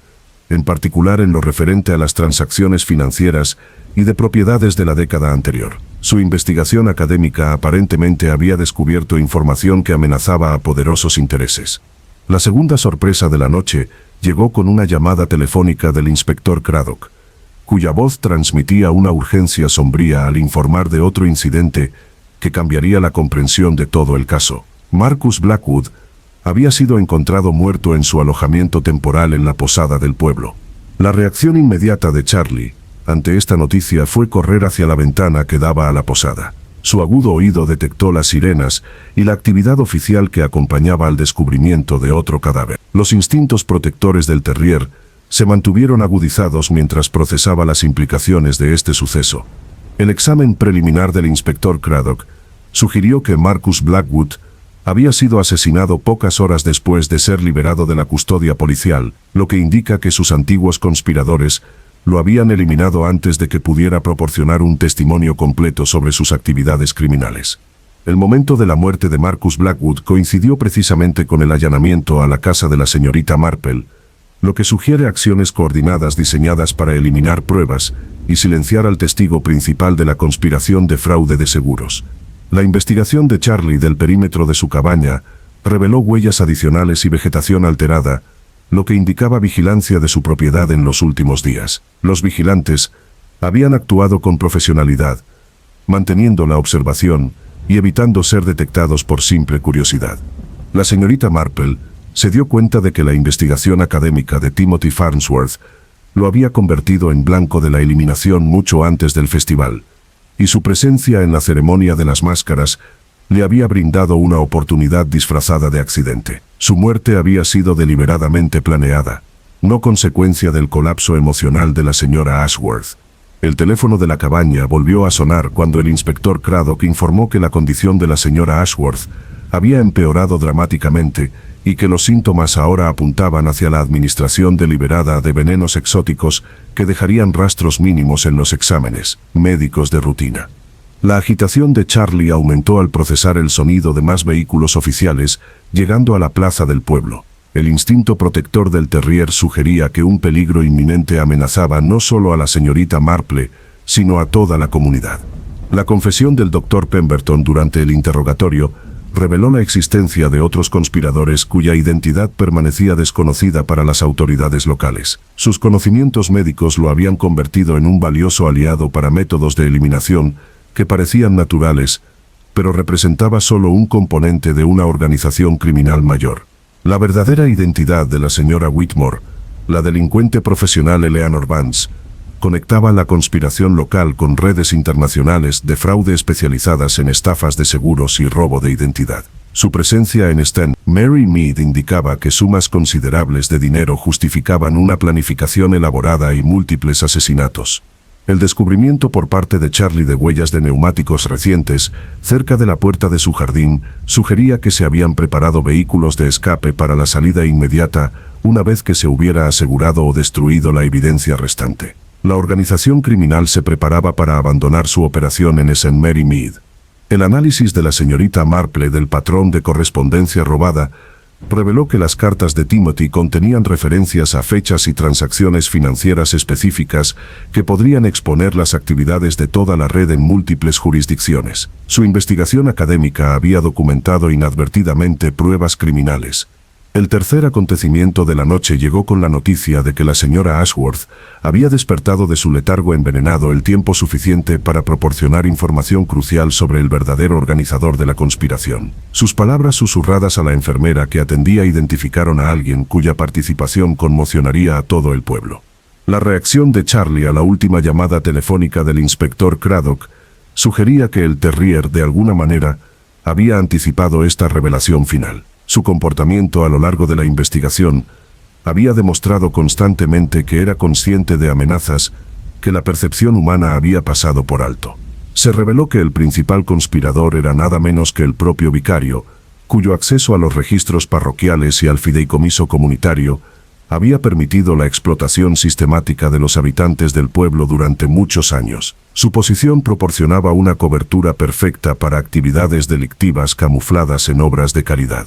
en particular en lo referente a las transacciones financieras y de propiedades de la década anterior. Su investigación académica aparentemente había descubierto información que amenazaba a poderosos intereses. La segunda sorpresa de la noche llegó con una llamada telefónica del inspector Craddock, cuya voz transmitía una urgencia sombría al informar de otro incidente que cambiaría la comprensión de todo el caso. Marcus Blackwood había sido encontrado muerto en su alojamiento temporal en la posada del pueblo. La reacción inmediata de Charlie ante esta noticia fue correr hacia la ventana que daba a la posada. Su agudo oído detectó las sirenas y la actividad oficial que acompañaba al descubrimiento de otro cadáver. Los instintos protectores del terrier se mantuvieron agudizados mientras procesaba las implicaciones de este suceso. El examen preliminar del inspector Craddock sugirió que Marcus Blackwood había sido asesinado pocas horas después de ser liberado de la custodia policial, lo que indica que sus antiguos conspiradores lo habían eliminado antes de que pudiera proporcionar un testimonio completo sobre sus actividades criminales. El momento de la muerte de Marcus Blackwood coincidió precisamente con el allanamiento a la casa de la señorita Marple, lo que sugiere acciones coordinadas diseñadas para eliminar pruebas y silenciar al testigo principal de la conspiración de fraude de seguros. La investigación de Charlie del perímetro de su cabaña reveló huellas adicionales y vegetación alterada, lo que indicaba vigilancia de su propiedad en los últimos días. Los vigilantes habían actuado con profesionalidad, manteniendo la observación y evitando ser detectados por simple curiosidad. La señorita Marple se dio cuenta de que la investigación académica de Timothy Farnsworth lo había convertido en blanco de la eliminación mucho antes del festival, y su presencia en la ceremonia de las máscaras le había brindado una oportunidad disfrazada de accidente. Su muerte había sido deliberadamente planeada, no consecuencia del colapso emocional de la señora Ashworth. El teléfono de la cabaña volvió a sonar cuando el inspector Craddock informó que la condición de la señora Ashworth había empeorado dramáticamente y que los síntomas ahora apuntaban hacia la administración deliberada de venenos exóticos que dejarían rastros mínimos en los exámenes médicos de rutina. La agitación de Charlie aumentó al procesar el sonido de más vehículos oficiales llegando a la plaza del pueblo. El instinto protector del terrier sugería que un peligro inminente amenazaba no solo a la señorita Marple, sino a toda la comunidad. La confesión del Dr. Pemberton durante el interrogatorio reveló la existencia de otros conspiradores cuya identidad permanecía desconocida para las autoridades locales. Sus conocimientos médicos lo habían convertido en un valioso aliado para métodos de eliminación que parecían naturales, pero representaba solo un componente de una organización criminal mayor. La verdadera identidad de la señora Whitmore, la delincuente profesional Eleanor Vance, conectaba la conspiración local con redes internacionales de fraude especializadas en estafas de seguros y robo de identidad. Su presencia en St. Mary Mead indicaba que sumas considerables de dinero justificaban una planificación elaborada y múltiples asesinatos. El descubrimiento por parte de Charlie de huellas de neumáticos recientes cerca de la puerta de su jardín sugería que se habían preparado vehículos de escape para la salida inmediata una vez que se hubiera asegurado o destruido la evidencia restante. La organización criminal se preparaba para abandonar su operación en St. Mary Mead. El análisis de la señorita Marple del patrón de correspondencia robada reveló que las cartas de Timothy contenían referencias a fechas y transacciones financieras específicas que podrían exponer las actividades de toda la red en múltiples jurisdicciones. Su investigación académica había documentado inadvertidamente pruebas criminales. El tercer acontecimiento de la noche llegó con la noticia de que la señora Ashworth había despertado de su letargo envenenado el tiempo suficiente para proporcionar información crucial sobre el verdadero organizador de la conspiración. Sus palabras susurradas a la enfermera que atendía identificaron a alguien cuya participación conmocionaría a todo el pueblo. La reacción de Charlie a la última llamada telefónica del inspector Craddock sugería que el terrier, de alguna manera, había anticipado esta revelación final. Su comportamiento a lo largo de la investigación había demostrado constantemente que era consciente de amenazas que la percepción humana había pasado por alto. Se reveló que el principal conspirador era nada menos que el propio vicario, cuyo acceso a los registros parroquiales y al fideicomiso comunitario había permitido la explotación sistemática de los habitantes del pueblo durante muchos años. Su posición proporcionaba una cobertura perfecta para actividades delictivas camufladas en obras de caridad.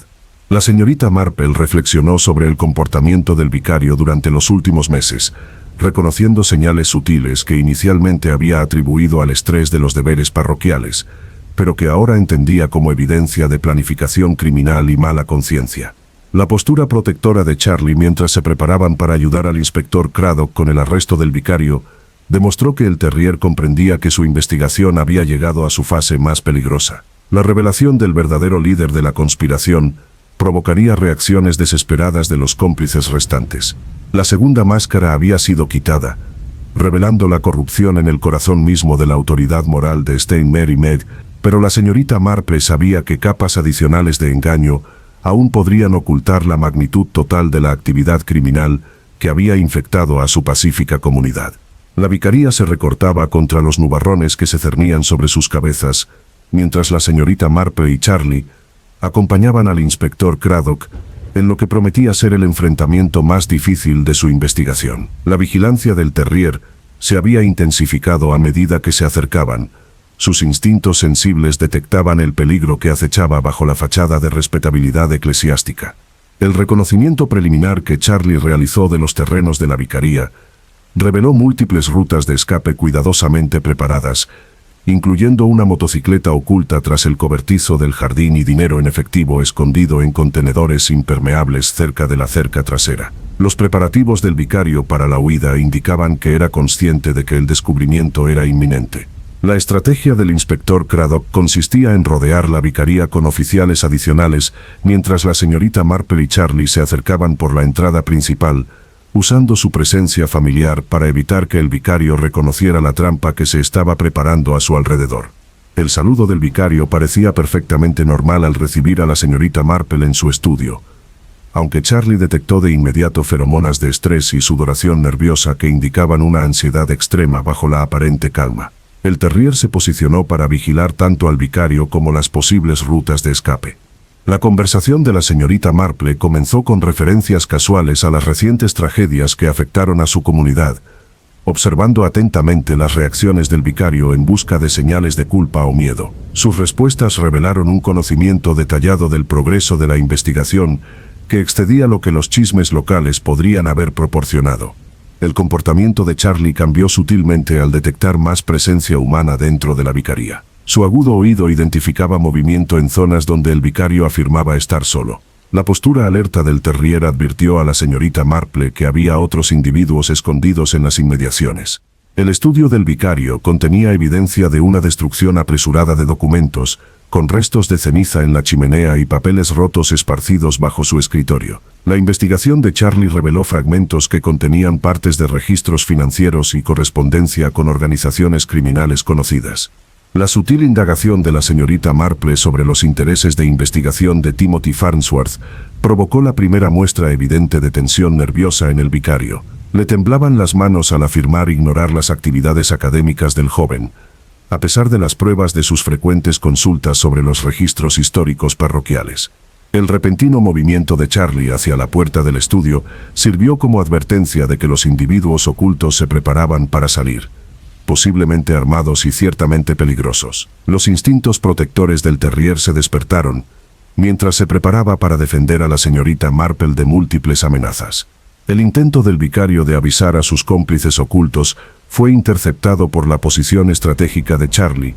La señorita Marple reflexionó sobre el comportamiento del vicario durante los últimos meses, reconociendo señales sutiles que inicialmente había atribuido al estrés de los deberes parroquiales, pero que ahora entendía como evidencia de planificación criminal y mala conciencia. La postura protectora de Charlie mientras se preparaban para ayudar al inspector Craddock con el arresto del vicario demostró que el terrier comprendía que su investigación había llegado a su fase más peligrosa. La revelación del verdadero líder de la conspiración provocaría reacciones desesperadas de los cómplices restantes. La segunda máscara había sido quitada, revelando la corrupción en el corazón mismo de la autoridad moral de St. Mary Mead, pero la señorita Marple sabía que capas adicionales de engaño aún podrían ocultar la magnitud total de la actividad criminal que había infectado a su pacífica comunidad. La vicaría se recortaba contra los nubarrones que se cernían sobre sus cabezas, mientras la señorita Marple y Charlie acompañaban al inspector Craddock en lo que prometía ser el enfrentamiento más difícil de su investigación. La vigilancia del terrier se había intensificado a medida que se acercaban. Sus instintos sensibles detectaban el peligro que acechaba bajo la fachada de respetabilidad eclesiástica. El reconocimiento preliminar que Charlie realizó de los terrenos de la vicaría reveló múltiples rutas de escape cuidadosamente preparadas, incluyendo una motocicleta oculta tras el cobertizo del jardín y dinero en efectivo escondido en contenedores impermeables cerca de la cerca trasera. Los preparativos del vicario para la huida indicaban que era consciente de que el descubrimiento era inminente. La estrategia del inspector Craddock consistía en rodear la vicaría con oficiales adicionales mientras la señorita Marple y Charlie se acercaban por la entrada principal, usando su presencia familiar para evitar que el vicario reconociera la trampa que se estaba preparando a su alrededor. El saludo del vicario parecía perfectamente normal al recibir a la señorita Marple en su estudio, aunque Charlie detectó de inmediato feromonas de estrés y sudoración nerviosa que indicaban una ansiedad extrema bajo la aparente calma. El terrier se posicionó para vigilar tanto al vicario como las posibles rutas de escape. La conversación de la señorita Marple comenzó con referencias casuales a las recientes tragedias que afectaron a su comunidad, observando atentamente las reacciones del vicario en busca de señales de culpa o miedo. Sus respuestas revelaron un conocimiento detallado del progreso de la investigación que excedía lo que los chismes locales podrían haber proporcionado. El comportamiento de Charlie cambió sutilmente al detectar más presencia humana dentro de la vicaría. Su agudo oído identificaba movimiento en zonas donde el vicario afirmaba estar solo. La postura alerta del terrier advirtió a la señorita Marple que había otros individuos escondidos en las inmediaciones. El estudio del vicario contenía evidencia de una destrucción apresurada de documentos, con restos de ceniza en la chimenea y papeles rotos esparcidos bajo su escritorio. La investigación de Charlie reveló fragmentos que contenían partes de registros financieros y correspondencia con organizaciones criminales conocidas. La sutil indagación de la señorita Marple sobre los intereses de investigación de Timothy Farnsworth provocó la primera muestra evidente de tensión nerviosa en el vicario. Le temblaban las manos al afirmar ignorar las actividades académicas del joven, a pesar de las pruebas de sus frecuentes consultas sobre los registros históricos parroquiales. El repentino movimiento de Charlie hacia la puerta del estudio sirvió como advertencia de que los individuos ocultos se preparaban para salir, posiblemente armados y ciertamente peligrosos. Los instintos protectores del terrier se despertaron, mientras se preparaba para defender a la señorita Marple de múltiples amenazas. El intento del vicario de avisar a sus cómplices ocultos fue interceptado por la posición estratégica de Charlie,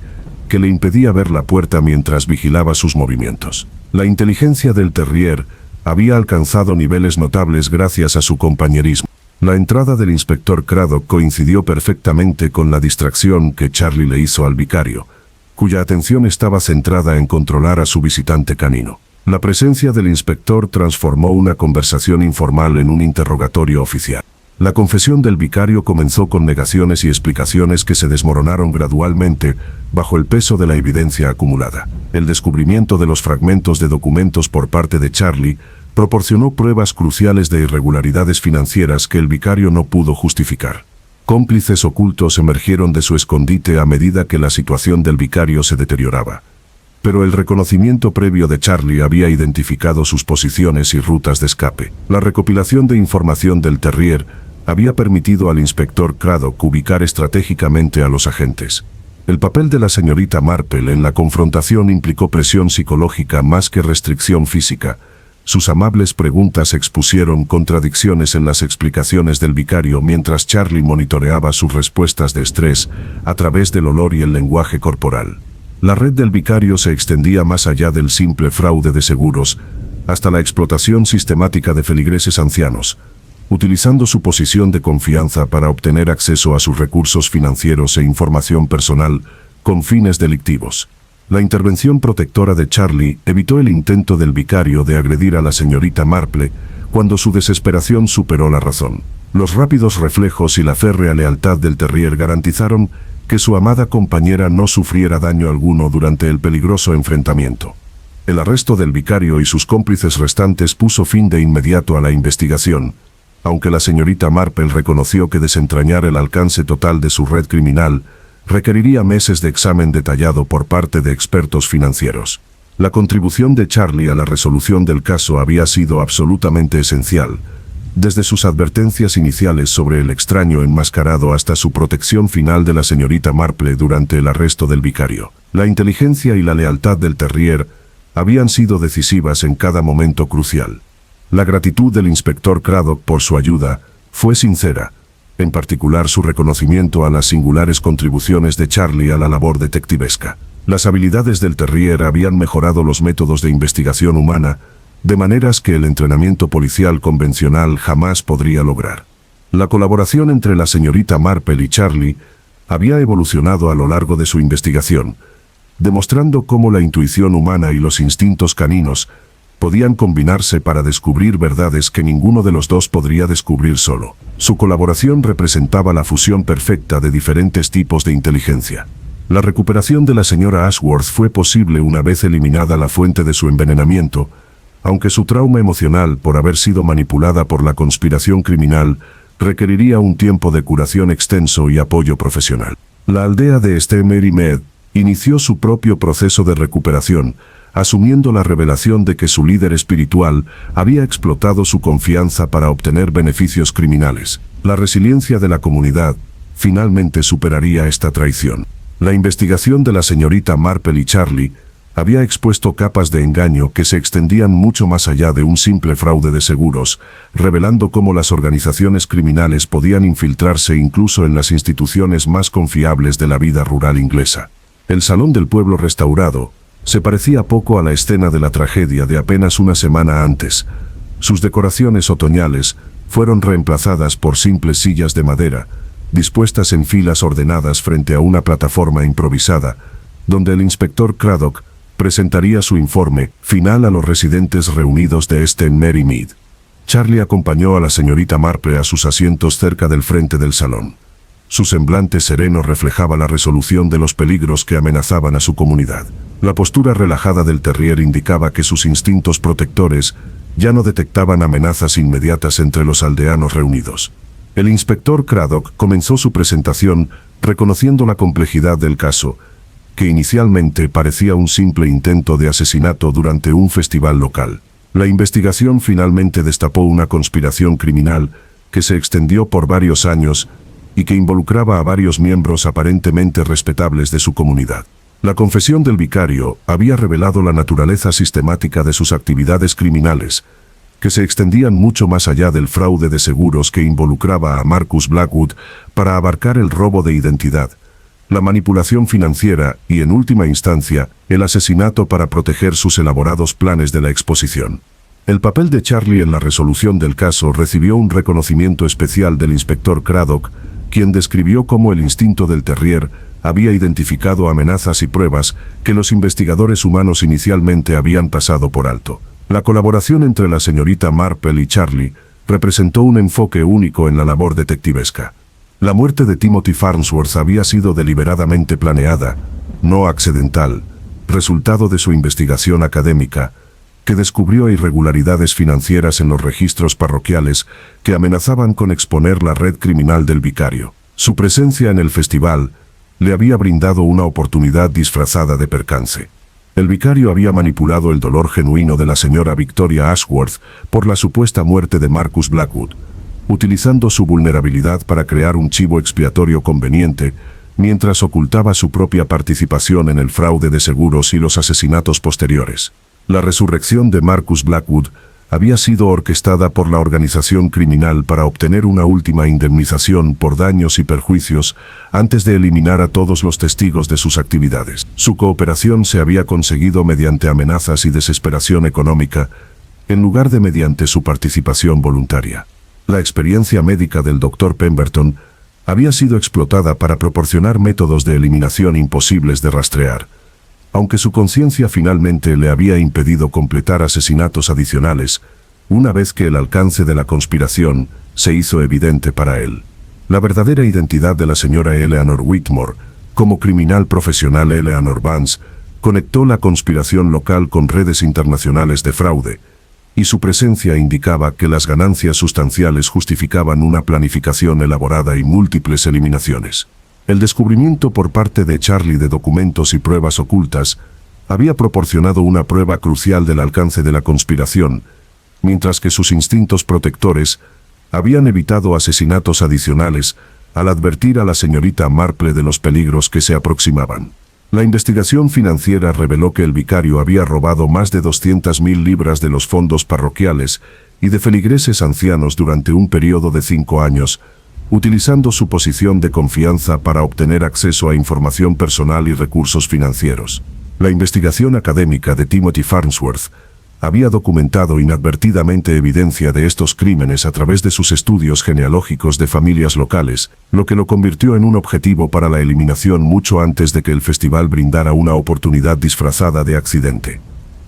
que le impedía ver la puerta mientras vigilaba sus movimientos. La inteligencia del terrier había alcanzado niveles notables gracias a su compañerismo. La entrada del inspector Craddock coincidió perfectamente con la distracción que Charlie le hizo al vicario, cuya atención estaba centrada en controlar a su visitante canino. La presencia del inspector transformó una conversación informal en un interrogatorio oficial. La confesión del vicario comenzó con negaciones y explicaciones que se desmoronaron gradualmente bajo el peso de la evidencia acumulada. El descubrimiento de los fragmentos de documentos por parte de Charlie proporcionó pruebas cruciales de irregularidades financieras que el vicario no pudo justificar. Cómplices ocultos emergieron de su escondite a medida que la situación del vicario se deterioraba. Pero el reconocimiento previo de Charlie había identificado sus posiciones y rutas de escape. La recopilación de información del terrier había permitido al inspector Craddock ubicar estratégicamente a los agentes. El papel de la señorita Marple en la confrontación implicó presión psicológica más que restricción física. Sus amables preguntas expusieron contradicciones en las explicaciones del vicario mientras Charlie monitoreaba sus respuestas de estrés a través del olor y el lenguaje corporal. La red del vicario se extendía más allá del simple fraude de seguros, hasta la explotación sistemática de feligreses ancianos, utilizando su posición de confianza para obtener acceso a sus recursos financieros e información personal con fines delictivos. La intervención protectora de Charlie evitó el intento del vicario de agredir a la señorita Marple cuando su desesperación superó la razón. Los rápidos reflejos y la férrea lealtad del terrier garantizaron que su amada compañera no sufriera daño alguno durante el peligroso enfrentamiento. El arresto del vicario y sus cómplices restantes puso fin de inmediato a la investigación, aunque la señorita Marple reconoció que desentrañar el alcance total de su red criminal requeriría meses de examen detallado por parte de expertos financieros. La contribución de Charlie a la resolución del caso había sido absolutamente esencial, desde sus advertencias iniciales sobre el extraño enmascarado hasta su protección final de la señorita Marple durante el arresto del vicario. La inteligencia y la lealtad del terrier habían sido decisivas en cada momento crucial. La gratitud del inspector Craddock por su ayuda fue sincera, en particular su reconocimiento a las singulares contribuciones de Charlie a la labor detectivesca. Las habilidades del terrier habían mejorado los métodos de investigación humana, de maneras que el entrenamiento policial convencional jamás podría lograr. La colaboración entre la señorita Marple y Charlie había evolucionado a lo largo de su investigación, demostrando cómo la intuición humana y los instintos caninos podían combinarse para descubrir verdades que ninguno de los dos podría descubrir solo. Su colaboración representaba la fusión perfecta de diferentes tipos de inteligencia. La recuperación de la señora Ashworth fue posible una vez eliminada la fuente de su envenenamiento, aunque su trauma emocional por haber sido manipulada por la conspiración criminal requeriría un tiempo de curación extenso y apoyo profesional. La aldea de Ste Mary Mead inició su propio proceso de recuperación, asumiendo la revelación de que su líder espiritual había explotado su confianza para obtener beneficios criminales. La resiliencia de la comunidad finalmente superaría esta traición. La investigación de la señorita Marple y Charlie había expuesto capas de engaño que se extendían mucho más allá de un simple fraude de seguros, revelando cómo las organizaciones criminales podían infiltrarse incluso en las instituciones más confiables de la vida rural inglesa. El Salón del Pueblo restaurado se parecía poco a la escena de la tragedia de apenas una semana antes. Sus decoraciones otoñales fueron reemplazadas por simples sillas de madera, dispuestas en filas ordenadas frente a una plataforma improvisada, donde el inspector Craddock presentaría su informe final a los residentes reunidos de St. Mary Mead. Charlie acompañó a la señorita Marple a sus asientos cerca del frente del salón. Su semblante sereno reflejaba la resolución de los peligros que amenazaban a su comunidad. La postura relajada del terrier indicaba que sus instintos protectores ya no detectaban amenazas inmediatas entre los aldeanos reunidos. El inspector Craddock comenzó su presentación reconociendo la complejidad del caso, que inicialmente parecía un simple intento de asesinato durante un festival local. La investigación finalmente destapó una conspiración criminal que se extendió por varios años y que involucraba a varios miembros aparentemente respetables de su comunidad. La confesión del vicario había revelado la naturaleza sistemática de sus actividades criminales, que se extendían mucho más allá del fraude de seguros que involucraba a Marcus Blackwood para abarcar el robo de identidad, la manipulación financiera y, en última instancia, el asesinato para proteger sus elaborados planes de la exposición. El papel de Charlie en la resolución del caso recibió un reconocimiento especial del inspector Craddock, quien describió cómo el instinto del terrier había identificado amenazas y pruebas que los investigadores humanos inicialmente habían pasado por alto. La colaboración entre la señorita Marple y Charlie representó un enfoque único en la labor detectivesca. La muerte de Timothy Farnsworth había sido deliberadamente planeada, no accidental, resultado de su investigación académica, que descubrió irregularidades financieras en los registros parroquiales que amenazaban con exponer la red criminal del vicario. Su presencia en el festival le había brindado una oportunidad disfrazada de percance. El vicario había manipulado el dolor genuino de la señora Victoria Ashworth por la supuesta muerte de Marcus Blackwood, utilizando su vulnerabilidad para crear un chivo expiatorio conveniente, mientras ocultaba su propia participación en el fraude de seguros y los asesinatos posteriores. La resurrección de Marcus Blackwood había sido orquestada por la organización criminal para obtener una última indemnización por daños y perjuicios antes de eliminar a todos los testigos de sus actividades. Su cooperación se había conseguido mediante amenazas y desesperación económica, en lugar de mediante su participación voluntaria. La experiencia médica del Dr. Pemberton había sido explotada para proporcionar métodos de eliminación imposibles de rastrear, aunque su conciencia finalmente le había impedido completar asesinatos adicionales, una vez que el alcance de la conspiración se hizo evidente para él. La verdadera identidad de la señora Eleanor Whitmore, como criminal profesional Eleanor Vance, conectó la conspiración local con redes internacionales de fraude, y su presencia indicaba que las ganancias sustanciales justificaban una planificación elaborada y múltiples eliminaciones. El descubrimiento por parte de Charlie de documentos y pruebas ocultas había proporcionado una prueba crucial del alcance de la conspiración, mientras que sus instintos protectores habían evitado asesinatos adicionales al advertir a la señorita Marple de los peligros que se aproximaban. La investigación financiera reveló que el vicario había robado más de 200.000 libras de los fondos parroquiales y de feligreses ancianos durante un periodo de 5 años, utilizando su posición de confianza para obtener acceso a información personal y recursos financieros. La investigación académica de Timothy Farnsworth había documentado inadvertidamente evidencia de estos crímenes a través de sus estudios genealógicos de familias locales, lo que lo convirtió en un objetivo para la eliminación mucho antes de que el festival brindara una oportunidad disfrazada de accidente.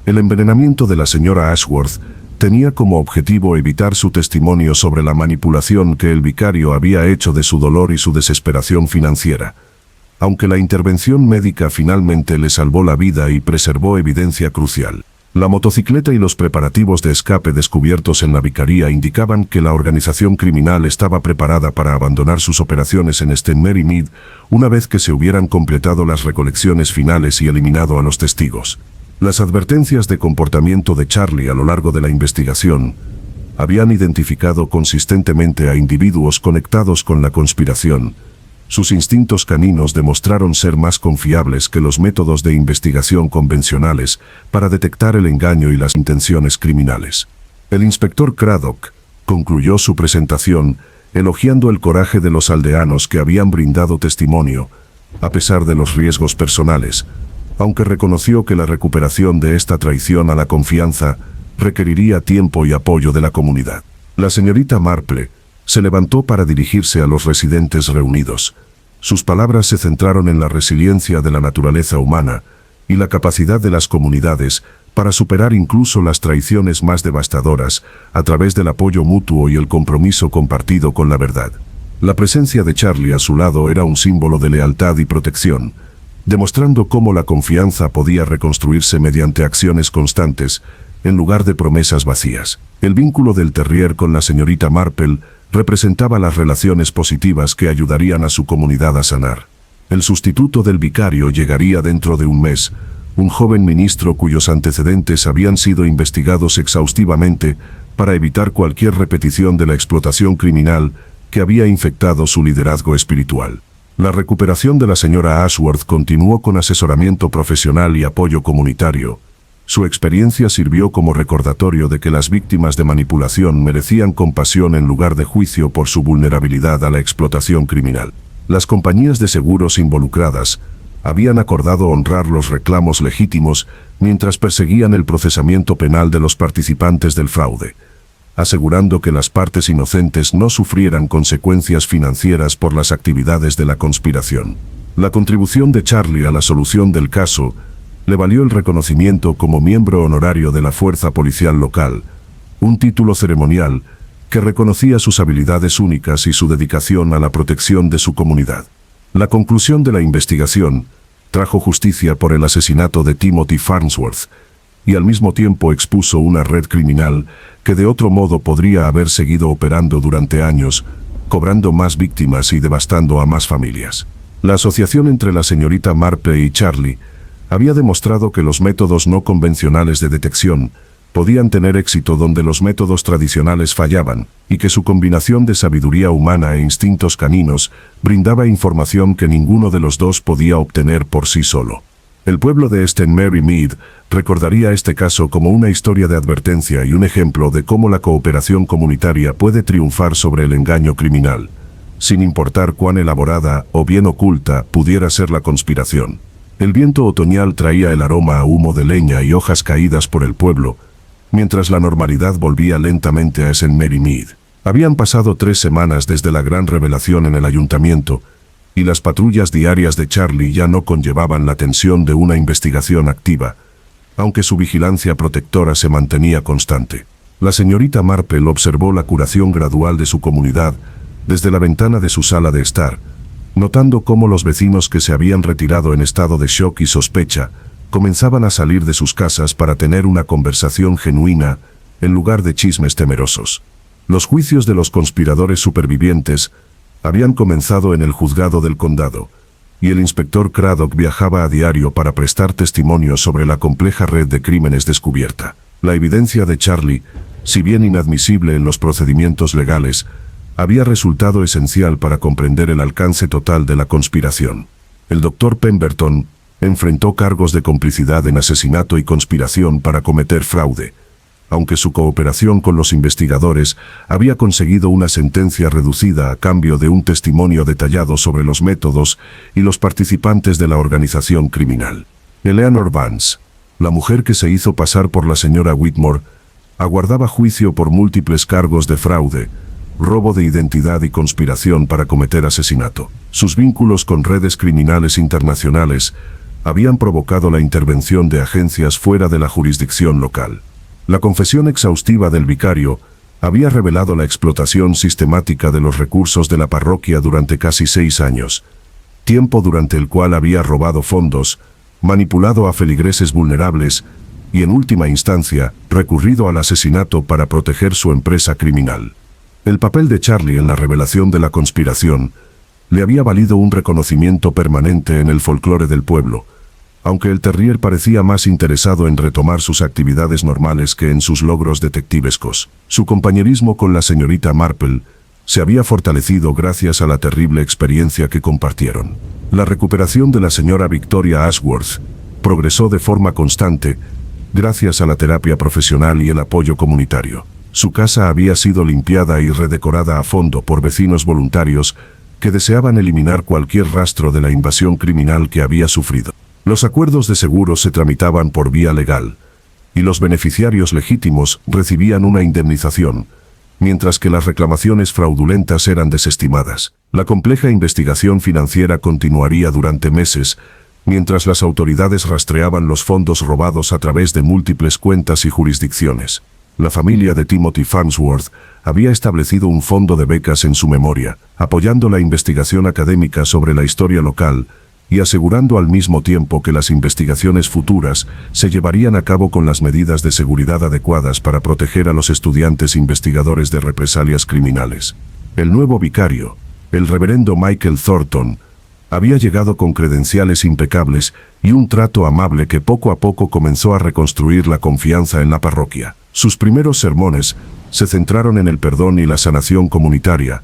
El envenenamiento de la señora Ashworth tenía como objetivo evitar su testimonio sobre la manipulación que el vicario había hecho de su dolor y su desesperación financiera. Aunque la intervención médica finalmente le salvó la vida y preservó evidencia crucial, la motocicleta y los preparativos de escape descubiertos en la vicaría indicaban que la organización criminal estaba preparada para abandonar sus operaciones en St. Mary Mead una vez que se hubieran completado las recolecciones finales y eliminado a los testigos. Las advertencias de comportamiento de Charlie a lo largo de la investigación habían identificado consistentemente a individuos conectados con la conspiración, Sus instintos caninos demostraron ser más confiables que los métodos de investigación convencionales para detectar el engaño y las intenciones criminales. El inspector Craddock concluyó su presentación elogiando el coraje de los aldeanos que habían brindado testimonio, a pesar de los riesgos personales, aunque reconoció que la recuperación de esta traición a la confianza requeriría tiempo y apoyo de la comunidad. La señorita Marple se levantó para dirigirse a los residentes reunidos. Sus palabras se centraron en la resiliencia de la naturaleza humana y la capacidad de las comunidades para superar incluso las traiciones más devastadoras a través del apoyo mutuo y el compromiso compartido con la verdad. La presencia de Charlie a su lado era un símbolo de lealtad y protección, demostrando cómo la confianza podía reconstruirse mediante acciones constantes, en lugar de promesas vacías. El vínculo del terrier con la señorita Marple representaba las relaciones positivas que ayudarían a su comunidad a sanar. El sustituto del vicario llegaría dentro de un mes, un joven ministro cuyos antecedentes habían sido investigados exhaustivamente para evitar cualquier repetición de la explotación criminal que había infectado su liderazgo espiritual. La recuperación de la señora Ashworth continuó con asesoramiento profesional y apoyo comunitario. Su experiencia sirvió como recordatorio de que las víctimas de manipulación merecían compasión en lugar de juicio por su vulnerabilidad a la explotación criminal. Las compañías de seguros involucradas habían acordado honrar los reclamos legítimos mientras perseguían el procesamiento penal de los participantes del fraude, asegurando que las partes inocentes no sufrieran consecuencias financieras por las actividades de la conspiración. La contribución de Charlie a la solución del caso le valió el reconocimiento como miembro honorario de la Fuerza Policial Local, un título ceremonial que reconocía sus habilidades únicas y su dedicación a la protección de su comunidad. La conclusión de la investigación trajo justicia por el asesinato de Timothy Farnsworth y al mismo tiempo expuso una red criminal que de otro modo podría haber seguido operando durante años, cobrando más víctimas y devastando a más familias. La asociación entre la señorita Marple y Charlie había demostrado que los métodos no convencionales de detección podían tener éxito donde los métodos tradicionales fallaban, y que su combinación de sabiduría humana e instintos caninos brindaba información que ninguno de los dos podía obtener por sí solo. El pueblo de St. Mary Mead recordaría este caso como una historia de advertencia y un ejemplo de cómo la cooperación comunitaria puede triunfar sobre el engaño criminal, sin importar cuán elaborada o bien oculta pudiera ser la conspiración. El viento otoñal traía el aroma a humo de leña y hojas caídas por el pueblo, mientras la normalidad volvía lentamente a St. Mary Mead. Habían pasado 3 semanas desde la gran revelación en el ayuntamiento, y las patrullas diarias de Charlie ya no conllevaban la tensión de una investigación activa, aunque su vigilancia protectora se mantenía constante. La señorita Marple observó la curación gradual de su comunidad desde la ventana de su sala de estar, notando cómo los vecinos que se habían retirado en estado de shock y sospecha comenzaban a salir de sus casas para tener una conversación genuina en lugar de chismes temerosos. Los juicios de los conspiradores supervivientes habían comenzado en el juzgado del condado, y el inspector Craddock viajaba a diario para prestar testimonio sobre la compleja red de crímenes descubierta. La evidencia de Charlie, si bien inadmisible en los procedimientos legales, había resultado esencial para comprender el alcance total de la conspiración. El Dr. Pemberton enfrentó cargos de complicidad en asesinato y conspiración para cometer fraude, aunque su cooperación con los investigadores había conseguido una sentencia reducida a cambio de un testimonio detallado sobre los métodos y los participantes de la organización criminal. Eleanor Vance, la mujer que se hizo pasar por la señora Whitmore, aguardaba juicio por múltiples cargos de fraude, robo de identidad y conspiración para cometer asesinato. Sus vínculos con redes criminales internacionales habían provocado la intervención de agencias fuera de la jurisdicción local. La confesión exhaustiva del vicario había revelado la explotación sistemática de los recursos de la parroquia durante casi 6 años, tiempo durante el cual había robado fondos, manipulado a feligreses vulnerables y, en última instancia, recurrido al asesinato para proteger su empresa criminal. El papel de Charlie en la revelación de la conspiración le había valido un reconocimiento permanente en el folclore del pueblo, aunque el terrier parecía más interesado en retomar sus actividades normales que en sus logros detectivescos. Su compañerismo con la señorita Marple se había fortalecido gracias a la terrible experiencia que compartieron. La recuperación de la señora Victoria Ashworth progresó de forma constante gracias a la terapia profesional y el apoyo comunitario. Su casa había sido limpiada y redecorada a fondo por vecinos voluntarios que deseaban eliminar cualquier rastro de la invasión criminal que había sufrido. Los acuerdos de seguro se tramitaban por vía legal, y los beneficiarios legítimos recibían una indemnización, mientras que las reclamaciones fraudulentas eran desestimadas. La compleja investigación financiera continuaría durante meses, mientras las autoridades rastreaban los fondos robados a través de múltiples cuentas y jurisdicciones. La familia de Timothy Farnsworth había establecido un fondo de becas en su memoria, apoyando la investigación académica sobre la historia local y asegurando al mismo tiempo que las investigaciones futuras se llevarían a cabo con las medidas de seguridad adecuadas para proteger a los estudiantes investigadores de represalias criminales. El nuevo vicario, el reverendo Michael Thornton, había llegado con credenciales impecables y un trato amable que poco a poco comenzó a reconstruir la confianza en la parroquia. Sus primeros sermones se centraron en el perdón y la sanación comunitaria,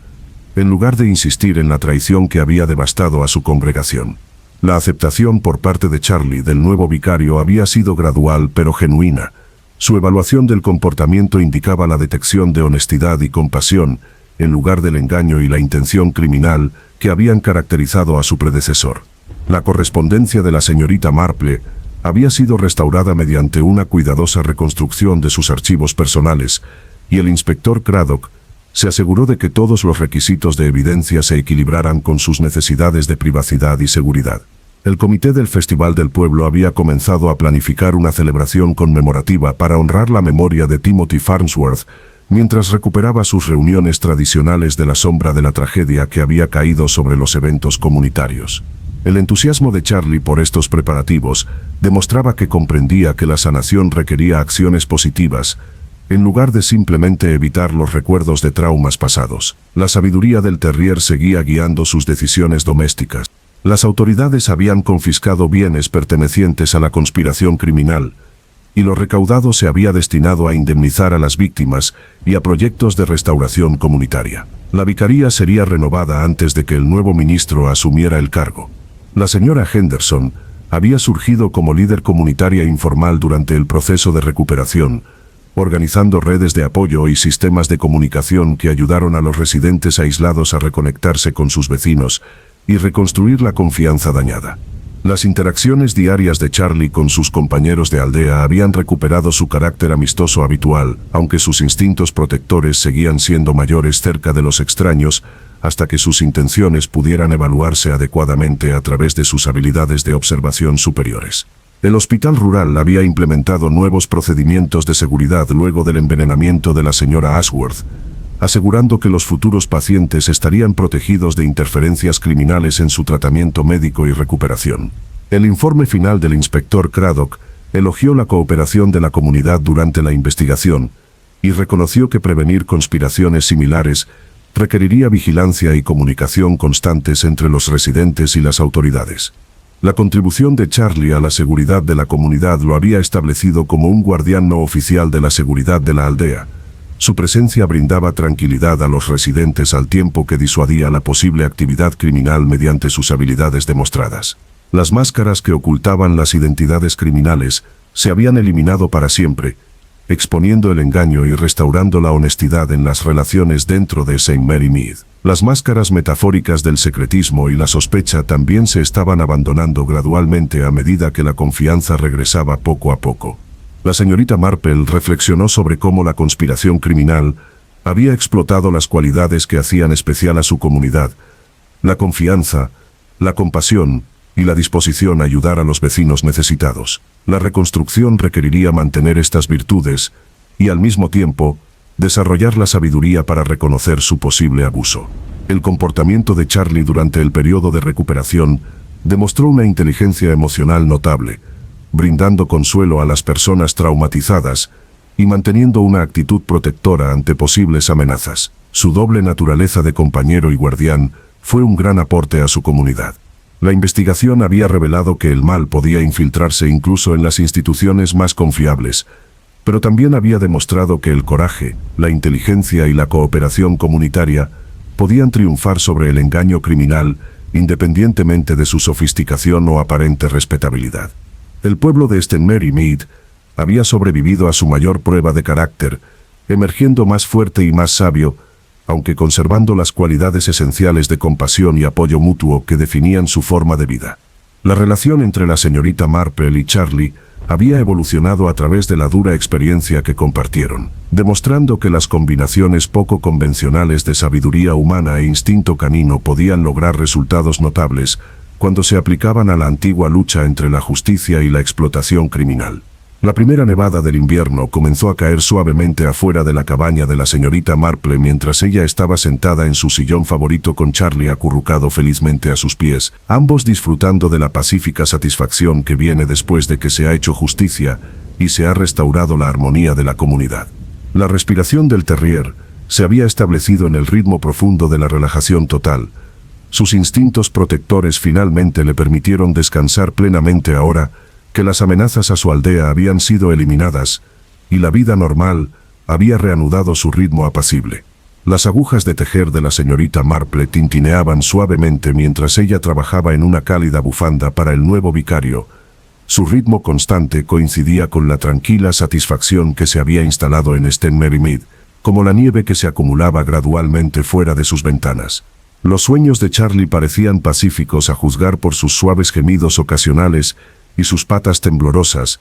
en lugar de insistir en la traición que había devastado a su congregación. La aceptación por parte de Charlie del nuevo vicario había sido gradual pero genuina. Su evaluación del comportamiento indicaba la detección de honestidad y compasión, en lugar del engaño y la intención criminal que habían caracterizado a su predecesor. La correspondencia de la señorita Marple había sido restaurada mediante una cuidadosa reconstrucción de sus archivos personales, y el inspector Craddock se aseguró de que todos los requisitos de evidencia se equilibraran con sus necesidades de privacidad y seguridad. El comité del Festival del Pueblo había comenzado a planificar una celebración conmemorativa para honrar la memoria de Timothy Farnsworth, mientras recuperaba sus reuniones tradicionales de la sombra de la tragedia que había caído sobre los eventos comunitarios. El entusiasmo de Charlie por estos preparativos demostraba que comprendía que la sanación requería acciones positivas, en lugar de simplemente evitar los recuerdos de traumas pasados. La sabiduría del terrier seguía guiando sus decisiones domésticas. Las autoridades habían confiscado bienes pertenecientes a la conspiración criminal, y lo recaudado se había destinado a indemnizar a las víctimas y a proyectos de restauración comunitaria. La vicaría sería renovada antes de que el nuevo ministro asumiera el cargo. La señora Henderson había surgido como líder comunitaria informal durante el proceso de recuperación, organizando redes de apoyo y sistemas de comunicación que ayudaron a los residentes aislados a reconectarse con sus vecinos y reconstruir la confianza dañada. Las interacciones diarias de Charlie con sus compañeros de aldea habían recuperado su carácter amistoso habitual, aunque sus instintos protectores seguían siendo mayores cerca de los extraños, hasta que sus intenciones pudieran evaluarse adecuadamente a través de sus habilidades de observación superiores. El hospital rural había implementado nuevos procedimientos de seguridad luego del envenenamiento de la señora Ashworth, asegurando que los futuros pacientes estarían protegidos de interferencias criminales en su tratamiento médico y recuperación. El informe final del inspector Craddock elogió la cooperación de la comunidad durante la investigación y reconoció que prevenir conspiraciones similares requeriría vigilancia y comunicación constantes entre los residentes y las autoridades. La contribución de Charlie a la seguridad de la comunidad lo había establecido como un guardián no oficial de la seguridad de la aldea. Su presencia brindaba tranquilidad a los residentes al tiempo que disuadía la posible actividad criminal mediante sus habilidades demostradas. Las máscaras que ocultaban las identidades criminales se habían eliminado para siempre, exponiendo el engaño y restaurando la honestidad en las relaciones dentro de St. Mary Mead. Las máscaras metafóricas del secretismo y la sospecha también se estaban abandonando gradualmente a medida que la confianza regresaba poco a poco. La señorita Marple reflexionó sobre cómo la conspiración criminal había explotado las cualidades que hacían especial a su comunidad: la confianza, la compasión y la disposición a ayudar a los vecinos necesitados. La reconstrucción requeriría mantener estas virtudes y, al mismo tiempo, desarrollar la sabiduría para reconocer su posible abuso. El comportamiento de Charlie durante el periodo de recuperación demostró una inteligencia emocional notable, brindando consuelo a las personas traumatizadas y manteniendo una actitud protectora ante posibles amenazas. Su doble naturaleza de compañero y guardián fue un gran aporte a su comunidad. La investigación había revelado que el mal podía infiltrarse incluso en las instituciones más confiables, pero también había demostrado que el coraje, la inteligencia y la cooperación comunitaria podían triunfar sobre el engaño criminal, independientemente de su sofisticación o aparente respetabilidad. El pueblo de St. Mary Mead había sobrevivido a su mayor prueba de carácter, emergiendo más fuerte y más sabio, aunque conservando las cualidades esenciales de compasión y apoyo mutuo que definían su forma de vida. La relación entre la señorita Marple y Charlie había evolucionado a través de la dura experiencia que compartieron, demostrando que las combinaciones poco convencionales de sabiduría humana e instinto canino podían lograr resultados notables cuando se aplicaban a la antigua lucha entre la justicia y la explotación criminal. La primera nevada del invierno comenzó a caer suavemente afuera de la cabaña de la señorita Marple mientras ella estaba sentada en su sillón favorito con Charlie acurrucado felizmente a sus pies, ambos disfrutando de la pacífica satisfacción que viene después de que se ha hecho justicia y se ha restaurado la armonía de la comunidad. La respiración del terrier se había establecido en el ritmo profundo de la relajación total. Sus instintos protectores finalmente le permitieron descansar plenamente ahora que las amenazas a su aldea habían sido eliminadas, y la vida normal había reanudado su ritmo apacible. Las agujas de tejer de la señorita Marple tintineaban suavemente mientras ella trabajaba en una cálida bufanda para el nuevo vicario. Su ritmo constante coincidía con la tranquila satisfacción que se había instalado en St. Mary Mead, como la nieve que se acumulaba gradualmente fuera de sus ventanas. Los sueños de Charlie parecían pacíficos a juzgar por sus suaves gemidos ocasionales y sus patas temblorosas,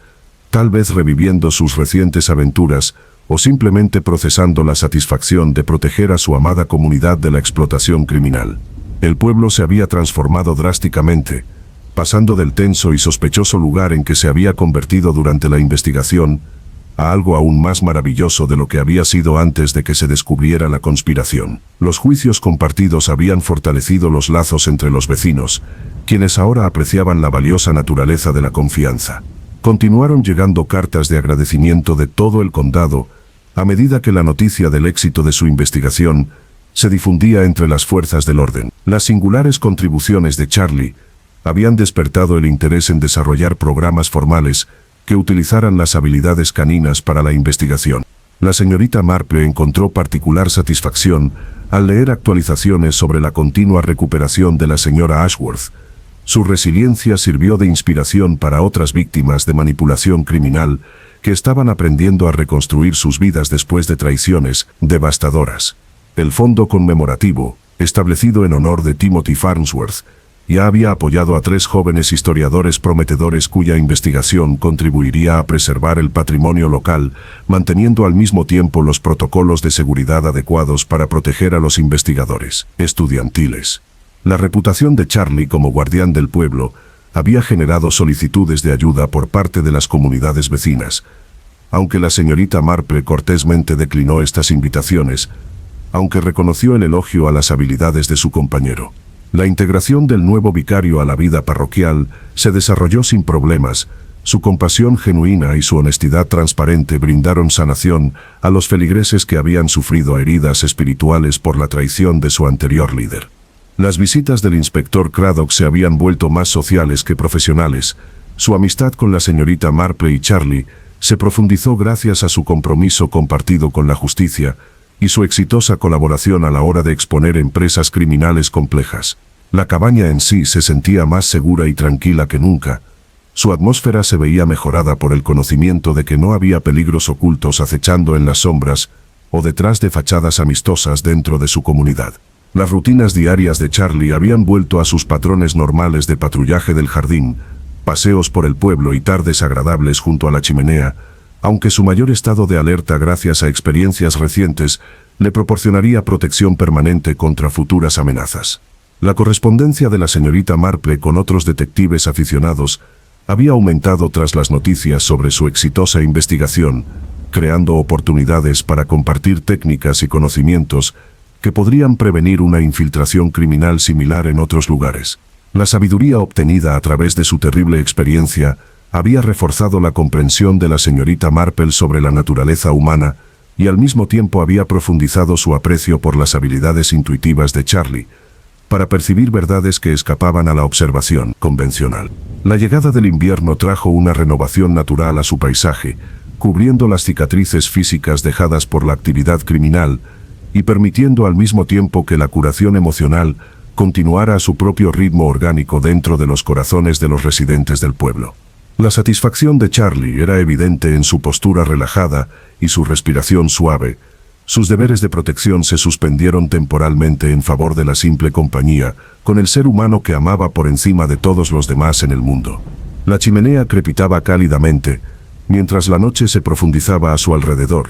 tal vez reviviendo sus recientes aventuras o simplemente procesando la satisfacción de proteger a su amada comunidad de la explotación criminal. El pueblo se había transformado drásticamente, pasando del tenso y sospechoso lugar en que se había convertido durante la investigación a algo aún más maravilloso de lo que había sido antes de que se descubriera la conspiración. Los juicios compartidos habían fortalecido los lazos entre los vecinos, quienes ahora apreciaban la valiosa naturaleza de la confianza. Continuaron llegando cartas de agradecimiento de todo el condado, a medida que la noticia del éxito de su investigación se difundía entre las fuerzas del orden. Las singulares contribuciones de Charlie habían despertado el interés en desarrollar programas formales que utilizaran las habilidades caninas para la investigación. La señorita Marple encontró particular satisfacción al leer actualizaciones sobre la continua recuperación de la señora Ashworth. Su resiliencia sirvió de inspiración para otras víctimas de manipulación criminal que estaban aprendiendo a reconstruir sus vidas después de traiciones devastadoras. El fondo conmemorativo, establecido en honor de Timothy Farnsworth, ya había apoyado a 3 jóvenes historiadores prometedores cuya investigación contribuiría a preservar el patrimonio local, manteniendo al mismo tiempo los protocolos de seguridad adecuados para proteger a los investigadores estudiantiles. La reputación de Charlie como guardián del pueblo había generado solicitudes de ayuda por parte de las comunidades vecinas. Aunque la señorita Marple cortésmente declinó estas invitaciones, aunque reconoció el elogio a las habilidades de su compañero. La integración del nuevo vicario a la vida parroquial se desarrolló sin problemas. Su compasión genuina y su honestidad transparente brindaron sanación a los feligreses que habían sufrido heridas espirituales por la traición de su anterior líder. Las visitas del inspector Craddock se habían vuelto más sociales que profesionales. Su amistad con la señorita Marple y Charlie se profundizó gracias a su compromiso compartido con la justicia y su exitosa colaboración a la hora de exponer empresas criminales complejas. La cabaña en sí se sentía más segura y tranquila que nunca. Su atmósfera se veía mejorada por el conocimiento de que no había peligros ocultos acechando en las sombras o detrás de fachadas amistosas dentro de su comunidad. Las rutinas diarias de Charlie habían vuelto a sus patrones normales de patrullaje del jardín, paseos por el pueblo y tardes agradables junto a la chimenea, aunque su mayor estado de alerta gracias a experiencias recientes le proporcionaría protección permanente contra futuras amenazas. La correspondencia de la señorita Marple con otros detectives aficionados había aumentado tras las noticias sobre su exitosa investigación, creando oportunidades para compartir técnicas y conocimientos que podrían prevenir una infiltración criminal similar en otros lugares. La sabiduría obtenida a través de su terrible experiencia había reforzado la comprensión de la señorita Marple sobre la naturaleza humana y al mismo tiempo había profundizado su aprecio por las habilidades intuitivas de Charlie para percibir verdades que escapaban a la observación convencional. La llegada del invierno trajo una renovación natural a su paisaje, cubriendo las cicatrices físicas dejadas por la actividad criminal y permitiendo al mismo tiempo que la curación emocional continuara a su propio ritmo orgánico dentro de los corazones de los residentes del pueblo. La satisfacción de Charlie era evidente en su postura relajada y su respiración suave. Sus deberes de protección se suspendieron temporalmente en favor de la simple compañía con el ser humano que amaba por encima de todos los demás en el mundo. La chimenea crepitaba cálidamente, mientras la noche se profundizaba a su alrededor.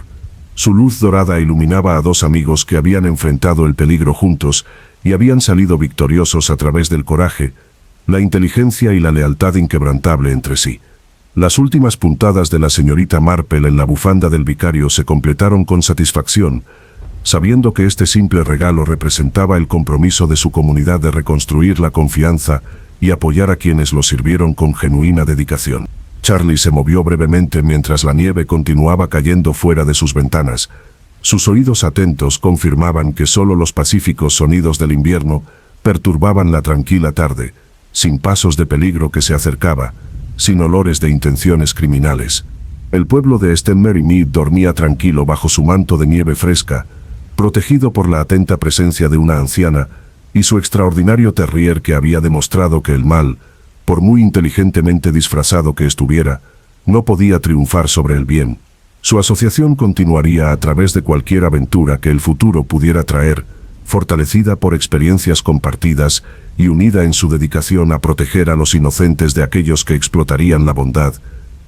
Su luz dorada iluminaba a dos amigos que habían enfrentado el peligro juntos y habían salido victoriosos a través del coraje, la inteligencia y la lealtad inquebrantable entre sí. Las últimas puntadas de la señorita Marple en la bufanda del vicario se completaron con satisfacción, sabiendo que este simple regalo representaba el compromiso de su comunidad de reconstruir la confianza y apoyar a quienes lo sirvieron con genuina dedicación. Charlie se movió brevemente mientras la nieve continuaba cayendo fuera de sus ventanas. Sus oídos atentos confirmaban que solo los pacíficos sonidos del invierno perturbaban la tranquila tarde, sin pasos de peligro que se acercaba, sin olores de intenciones criminales. El pueblo de St. Mary Mead dormía tranquilo bajo su manto de nieve fresca, protegido por la atenta presencia de una anciana y su extraordinario terrier que había demostrado que el mal, por muy inteligentemente disfrazado que estuviera, no podía triunfar sobre el bien. Su asociación continuaría a través de cualquier aventura que el futuro pudiera traer, fortalecida por experiencias compartidas y unida en su dedicación a proteger a los inocentes de aquellos que explotarían la bondad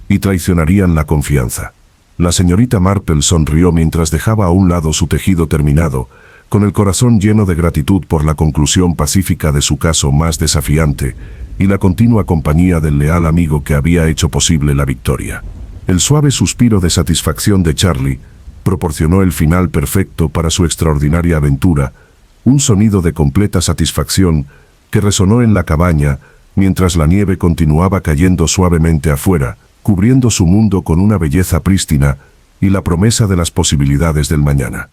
y traicionarían la confianza. La señorita Marple sonrió mientras dejaba a un lado su tejido terminado, con el corazón lleno de gratitud por la conclusión pacífica de su caso más desafiante y la continua compañía del leal amigo que había hecho posible la victoria. El suave suspiro de satisfacción de Charlie proporcionó el final perfecto para su extraordinaria aventura, un sonido de completa satisfacción que resonó en la cabaña mientras la nieve continuaba cayendo suavemente afuera, cubriendo su mundo con una belleza prístina y la promesa de las posibilidades del mañana.